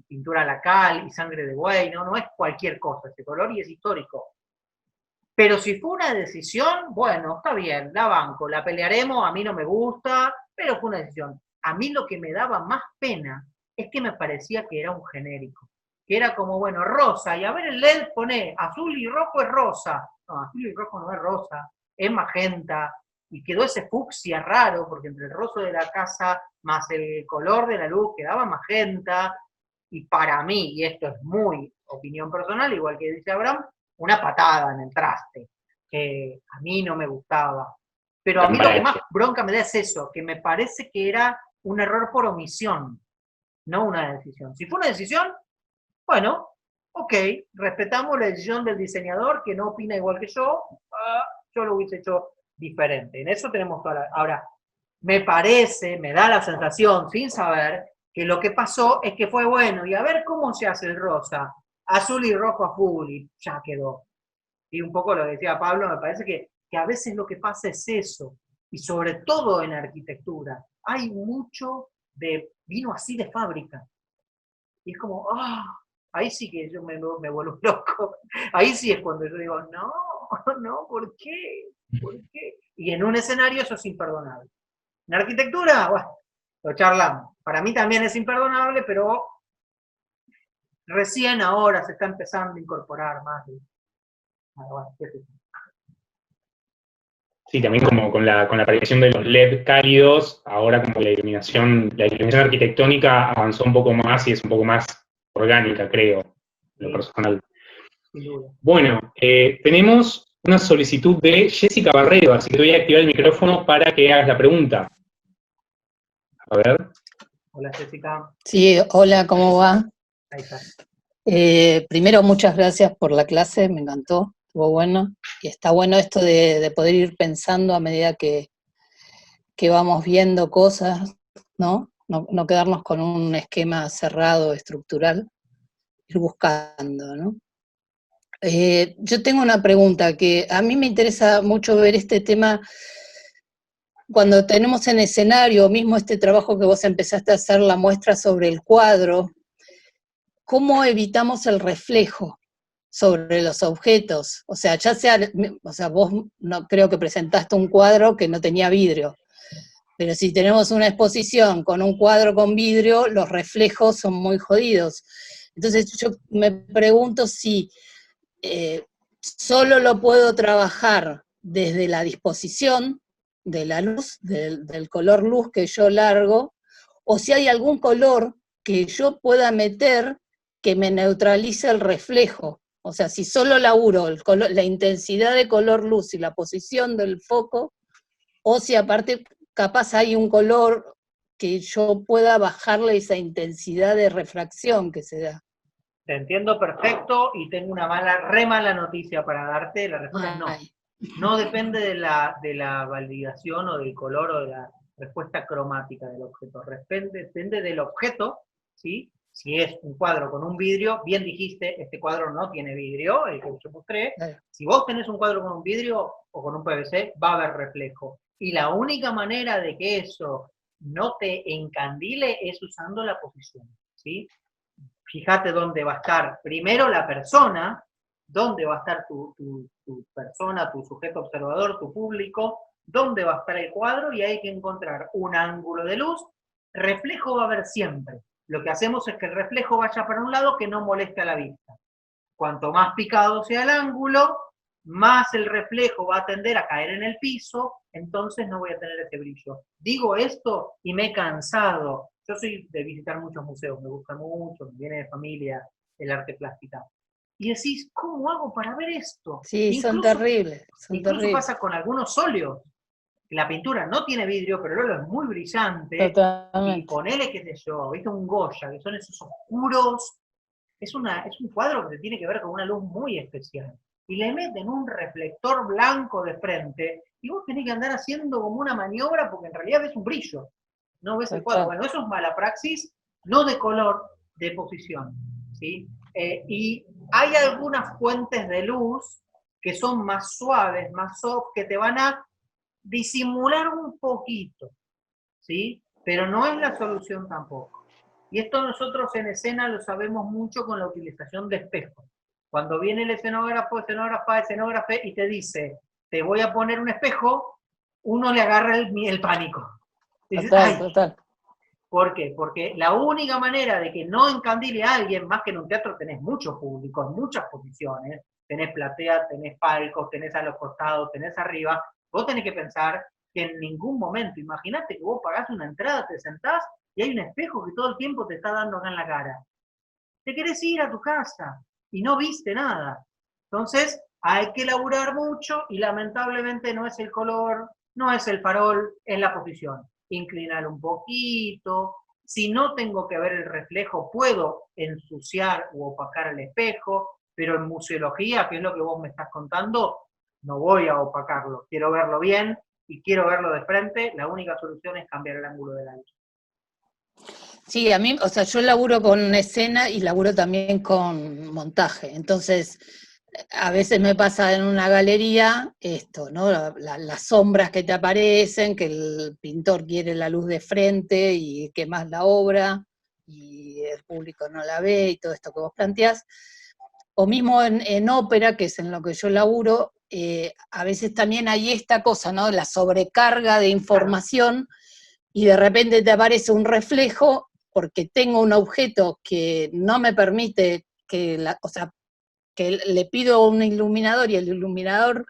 pintura a la cal y sangre de buey, no es cualquier cosa ese color y es histórico. Pero si fue una decisión, bueno, está bien, la banco, la pelearemos, a mí no me gusta, pero fue una decisión. A mí lo que me daba más pena es que me parecía que era un genérico, que era como, bueno, rosa, y a ver el LED pone azul y rojo es rosa. No, azul y rojo no es rosa, es magenta, y quedó ese fucsia raro, porque entre el rosa de la casa más el color de la luz quedaba magenta, y para mí, y esto es muy opinión personal, igual que dice Abraham, una patada en el traste, que a mí no me gustaba. Pero a mí lo que más bronca me da es eso, que me parece que era un error por omisión, no una decisión. Si fue una decisión, bueno, ok, respetamos la decisión del diseñador que no opina igual que yo lo hubiese hecho diferente. En eso tenemos toda la... Ahora, me parece, me da la sensación, sin saber, que lo que pasó es que fue bueno, y a ver cómo se hace el rosa, azul y rojo a full, y ya quedó. Y un poco lo decía Pablo, me parece que a veces lo que pasa es eso, y sobre todo en arquitectura, hay mucho de vino así de fábrica. Y es como, ahí sí que yo me vuelvo loco. Ahí sí es cuando yo digo, no, ¿por qué? ¿Por qué? Y en un escenario eso es imperdonable. En arquitectura, bueno, lo charlamos. Para mí también es imperdonable, pero recién ahora se está empezando a incorporar más. Bueno, qué sé yo. Sí, también como con la aparición de los LED cálidos, ahora como la iluminación arquitectónica avanzó un poco más y es un poco más orgánica, creo, en lo personal. Sin duda. Bueno, tenemos una solicitud de Jessica Barredo, así que te voy a activar el micrófono para que hagas la pregunta. A ver. Hola, Jessica. Sí, hola, ¿cómo va? Ahí está. Primero, muchas gracias por la clase, me encantó, estuvo bueno. Y está bueno esto de poder ir pensando a medida que vamos viendo cosas, ¿no? No quedarnos con un esquema cerrado, estructural, ir buscando, ¿no? Yo tengo una pregunta que a mí me interesa mucho ver este tema cuando tenemos en escenario, mismo este trabajo que vos empezaste a hacer, la muestra sobre el cuadro, ¿cómo evitamos el reflejo sobre los objetos? O sea, vos no creo que presentaste un cuadro que no tenía vidrio, pero si tenemos una exposición con un cuadro con vidrio, los reflejos son muy jodidos. Entonces yo me pregunto si solo lo puedo trabajar desde la disposición de la luz, del color luz que yo largo, o si hay algún color que yo pueda meter que me neutralice el reflejo. O sea, si solo laburo la intensidad de color luz y la posición del foco, o si aparte capaz hay un color que yo pueda bajarle esa intensidad de refracción que se da. Te entiendo perfecto y tengo una re mala noticia para darte. La respuesta es no. No depende de la validación o del color o de la respuesta cromática del objeto. Depende del objeto, ¿sí? Si es un cuadro con un vidrio, bien dijiste, este cuadro no tiene vidrio, el que yo mostré. Si vos tenés un cuadro con un vidrio o con un PVC, va a haber reflejo. Y la única manera de que eso no te encandile es usando la posición, ¿sí? Fíjate dónde va a estar primero la persona, dónde va a estar tu persona, tu sujeto observador, tu público, dónde va a estar el cuadro, y hay que encontrar un ángulo de luz. Reflejo va a haber siempre. Lo que hacemos es que el reflejo vaya para un lado que no moleste a la vista. Cuanto más picado sea el ángulo, más el reflejo va a tender a caer en el piso, entonces no voy a tener ese brillo. Digo esto y me he cansado. Yo soy de visitar muchos museos, me gusta mucho, me viene de familia el arte plástica. Y decís, ¿cómo hago para ver esto? Sí, incluso, son terribles. Incluso pasa con algunos óleos. La pintura no tiene vidrio, pero el óleo es muy brillante. Totalmente. Y ponele, qué sé yo, ¿viste? Un Goya, que son esos oscuros. Es un cuadro que tiene que ver con una luz muy especial. Y le meten un reflector blanco de frente, y vos tenés que andar haciendo como una maniobra, porque en realidad ves un brillo. No ves el cuadro. Bueno, eso es mala praxis, no de color, de posición, ¿sí? Y hay algunas fuentes de luz que son más suaves, más soft, que te van a disimular un poquito, ¿sí? Pero no es la solución tampoco. Y esto nosotros en escena lo sabemos mucho con la utilización de espejos. Cuando viene el escenógrafo, escenógrafe y te dice, te voy a poner un espejo, uno le agarra el pánico. Total. ¿Por qué? Porque la única manera de que no encandile a alguien, más que en un teatro tenés muchos públicos, muchas posiciones, tenés platea, tenés palcos, tenés a los costados, tenés arriba, vos tenés que pensar que en ningún momento, imagínate que vos pagás una entrada, te sentás y hay un espejo que todo el tiempo te está dando acá en la cara. Te querés ir a tu casa y no viste nada. Entonces hay que laburar mucho y lamentablemente no es el color, no es el farol, es la posición. Inclinar un poquito. Si no tengo que ver el reflejo, puedo ensuciar u opacar el espejo, pero en museología, que es lo que vos me estás contando, no voy a opacarlo. Quiero verlo bien y quiero verlo de frente. La única solución es cambiar el ángulo de la luz. Sí, a mí, o sea, yo laburo con escena y laburo también con montaje. Entonces, a veces me pasa en una galería esto, ¿no? Las sombras que te aparecen, que el pintor quiere la luz de frente y quemás la obra, y el público no la ve y todo esto que vos planteás, o mismo en ópera, que es en lo que yo laburo, a veces también hay esta cosa, ¿no? La sobrecarga de información y de repente te aparece un reflejo porque tengo un objeto que no me permite o sea, que le pido un iluminador y el iluminador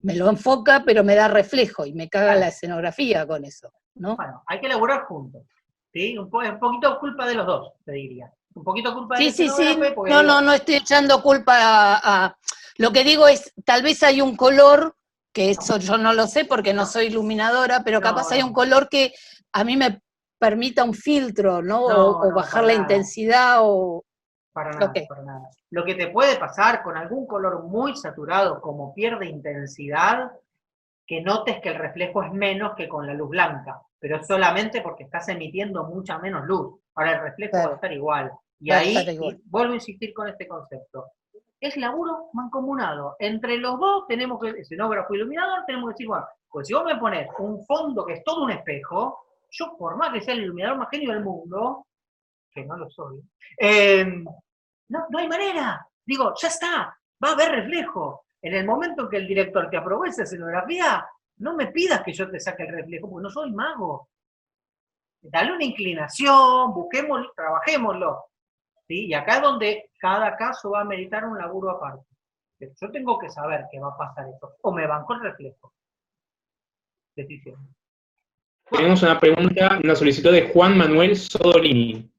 me lo enfoca, pero me da reflejo y me caga la escenografía con eso, ¿no? Bueno, hay que elaborar juntos, ¿sí? Un poquito culpa de los dos, te diría. Un poquito culpa del Sí, escenógrafo, porque no estoy echando culpa Lo que digo es, tal vez hay un color, que eso yo no lo sé porque no soy iluminadora, pero capaz hay un color que a mí me permita un filtro, ¿no? O bajar la intensidad, o... Para nada, para nada. Lo que te puede pasar con algún color muy saturado, como pierde intensidad, que notes que el reflejo es menos que con la luz blanca, pero es solamente porque estás emitiendo mucha menos luz. Ahora el reflejo va a estar igual. Y ahí vuelvo a insistir con este concepto. Es laburo mancomunado. Entre los dos tenemos que, escenógrafo y iluminador, tenemos que decir, bueno, pues si vos me pones un fondo que es todo un espejo, yo por más que sea el iluminador más genio del mundo, que no lo soy, no hay manera. Digo, ya está, va a haber reflejo. En el momento en que el director te aprobó esa escenografía, no me pidas que yo te saque el reflejo, porque no soy mago. Dale una inclinación, busquémoslo, trabajémoslo. ¿Sí? Y acá es donde cada caso va a meritar un laburo aparte. Yo tengo que saber que va a pasar eso, o me banco el reflejo. Decisión. Tenemos una pregunta, una solicitud de Juan Manuel Sodolini.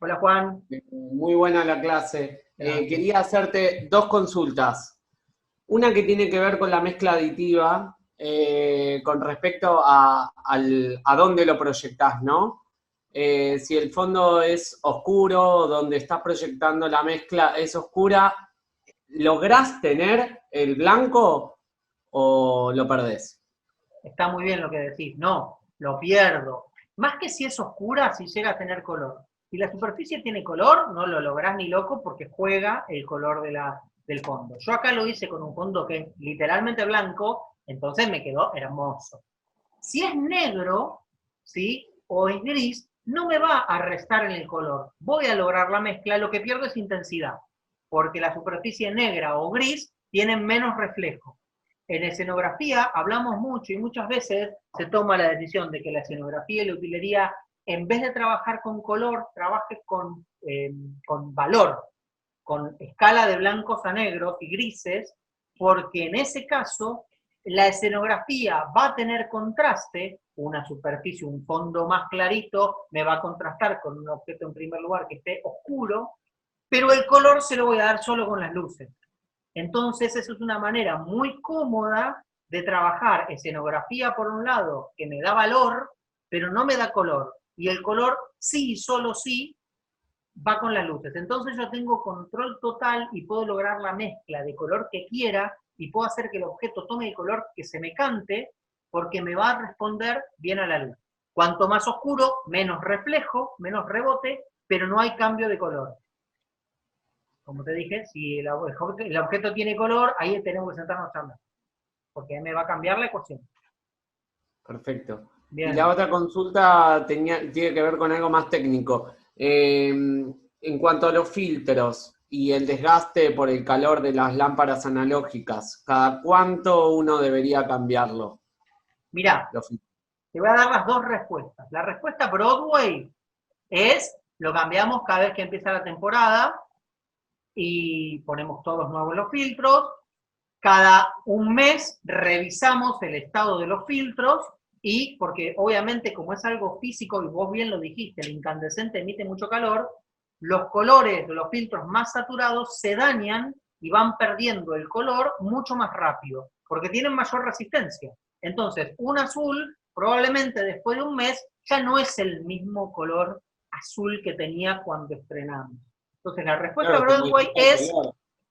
Hola, Juan. Muy buena la clase. Quería hacerte dos consultas. Una que tiene que ver con la mezcla aditiva, con respecto a dónde lo proyectás, ¿no? Si el fondo es oscuro, donde estás proyectando la mezcla es oscura, ¿lográs tener el blanco o lo perdés? Está muy bien lo que decís. No, lo pierdo. Más que si es oscura, si llega a tener color. Si la superficie tiene color, no lo lográs ni loco porque juega el color del fondo. Yo acá lo hice con un fondo que es literalmente blanco, entonces me quedó hermoso. Si es negro, ¿sí? O es gris, no me va a restar en el color. Voy a lograr la mezcla, lo que pierdo es intensidad, porque la superficie negra o gris tienen menos reflejo. En escenografía hablamos mucho y muchas veces se toma la decisión de que la escenografía y la utilería, en vez de trabajar con color, trabaje con valor, con escala de blancos a negros y grises, porque en ese caso la escenografía va a tener contraste, una superficie, un fondo más clarito, me va a contrastar con un objeto en primer lugar que esté oscuro, pero el color se lo voy a dar solo con las luces. Entonces, eso es una manera muy cómoda de trabajar escenografía por un lado, que me da valor, pero no me da color. Y el color, sí, solo sí, va con las luces. Entonces yo tengo control total y puedo lograr la mezcla de color que quiera y puedo hacer que el objeto tome el color que se me cante porque me va a responder bien a la luz. Cuanto más oscuro, menos reflejo, menos rebote, pero no hay cambio de color. Como te dije, si el objeto tiene color, ahí tenemos que sentarnos a hablar, porque ahí me va a cambiar la ecuación. Perfecto. Bien. Y la otra consulta tiene que ver con algo más técnico. En cuanto a los filtros y el desgaste por el calor de las lámparas analógicas, ¿cada cuánto uno debería cambiarlo? Mirá, te voy a dar las dos respuestas. La respuesta Broadway es, lo cambiamos cada vez que empieza la temporada y ponemos todos nuevos los filtros. Cada un mes revisamos el estado de los filtros y, porque obviamente como es algo físico, y vos bien lo dijiste, el incandescente emite mucho calor, los colores de los filtros más saturados se dañan y van perdiendo el color mucho más rápido, porque tienen mayor resistencia. Entonces, un azul, probablemente después de un mes, ya no es el mismo color azul que tenía cuando estrenamos. Entonces, la respuesta Broadway es,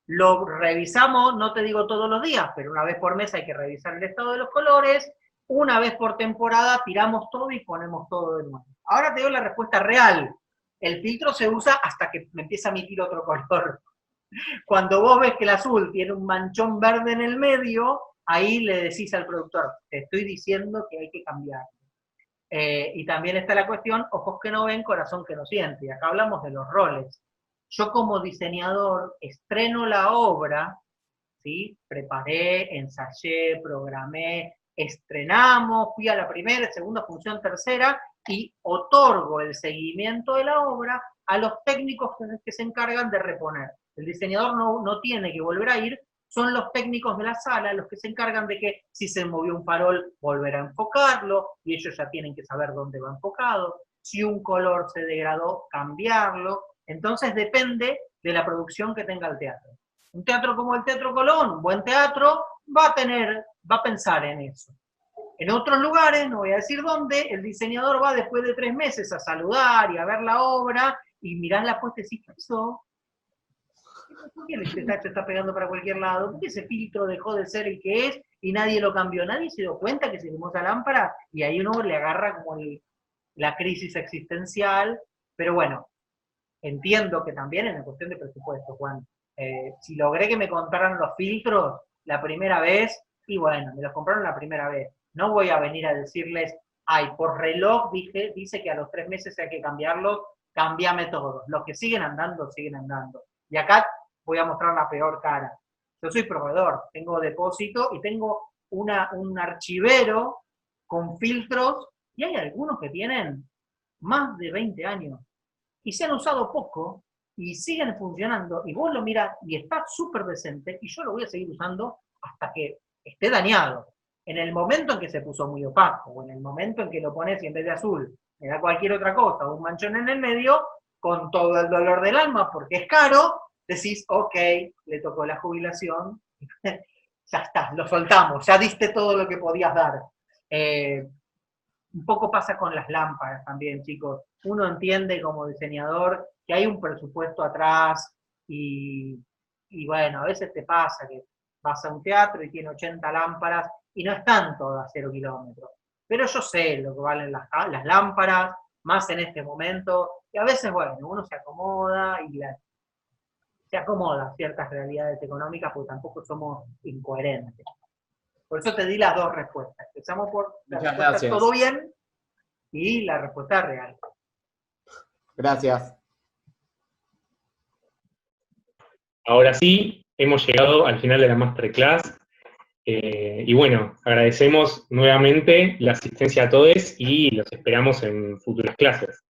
lo revisamos, no te digo todos los días, pero una vez por mes hay que revisar el estado de los colores, una vez por temporada tiramos todo y ponemos todo de nuevo. Ahora te doy la respuesta real. El filtro se usa hasta que me empieza a emitir otro color. Cuando vos ves que el azul tiene un manchón verde en el medio, ahí le decís al productor, te estoy diciendo que hay que cambiar. Y también está la cuestión, ojos que no ven, corazón que no siente. Y acá hablamos de los roles. Yo como diseñador estreno la obra, ¿sí? Preparé, ensayé, programé, estrenamos, fui a la primera, segunda función, tercera, y otorgo el seguimiento de la obra a los técnicos que se encargan de reponer. El diseñador no tiene que volver a ir, son los técnicos de la sala los que se encargan de que si se movió un farol, volver a enfocarlo, y ellos ya tienen que saber dónde va enfocado. Si un color se degradó, cambiarlo. Entonces depende de la producción que tenga el teatro. Un teatro como el Teatro Colón, un buen teatro, va a pensar en eso. En otros lugares, no voy a decir dónde, el diseñador va después de 3 meses a saludar y a ver la obra, y mirás la puesta y decís, ¿qué pasó? ¿Por qué el techo está pegando para cualquier lado? ¿Por qué ese filtro dejó de ser el que es y nadie lo cambió? Nadie se dio cuenta que se quemó esa lámpara, y ahí uno le agarra como la crisis existencial. Pero bueno, entiendo que también en la cuestión de presupuesto, Juan, si logré que me compraran los filtros la primera vez, y bueno, me los compraron la primera vez. No voy a venir a decirles, ay, por reloj dice que a los 3 meses hay que cambiarlos, cámbiame todos. Los que siguen andando, siguen andando. Y acá voy a mostrar la peor cara. Yo soy proveedor, tengo depósito y tengo un archivero con filtros, y hay algunos que tienen más de 20 años y se han usado poco y siguen funcionando, y vos lo mirás y está súper decente, y yo lo voy a seguir usando hasta que esté dañado. En el momento en que se puso muy opaco, o en el momento en que lo pones y en vez de azul me da cualquier otra cosa, un manchón en el medio, con todo el dolor del alma, porque es caro, decís, ok, le tocó la jubilación, ya está, lo soltamos, ya diste todo lo que podías dar. Un poco pasa con las lámparas también, chicos. Uno entiende como diseñador que hay un presupuesto atrás, y bueno, a veces te pasa que vas a un teatro y tiene 80 lámparas y no están todas a 0 kilómetros. Pero yo sé lo que valen las lámparas, más en este momento, y a veces, bueno, uno se acomoda y se acomoda a ciertas realidades económicas, porque tampoco somos incoherentes. Por eso te di las 2 respuestas. Empezamos por la respuesta todo bien y la respuesta real. Gracias. Ahora sí, hemos llegado al final de la Masterclass. Y bueno, agradecemos nuevamente la asistencia a todos y los esperamos en futuras clases.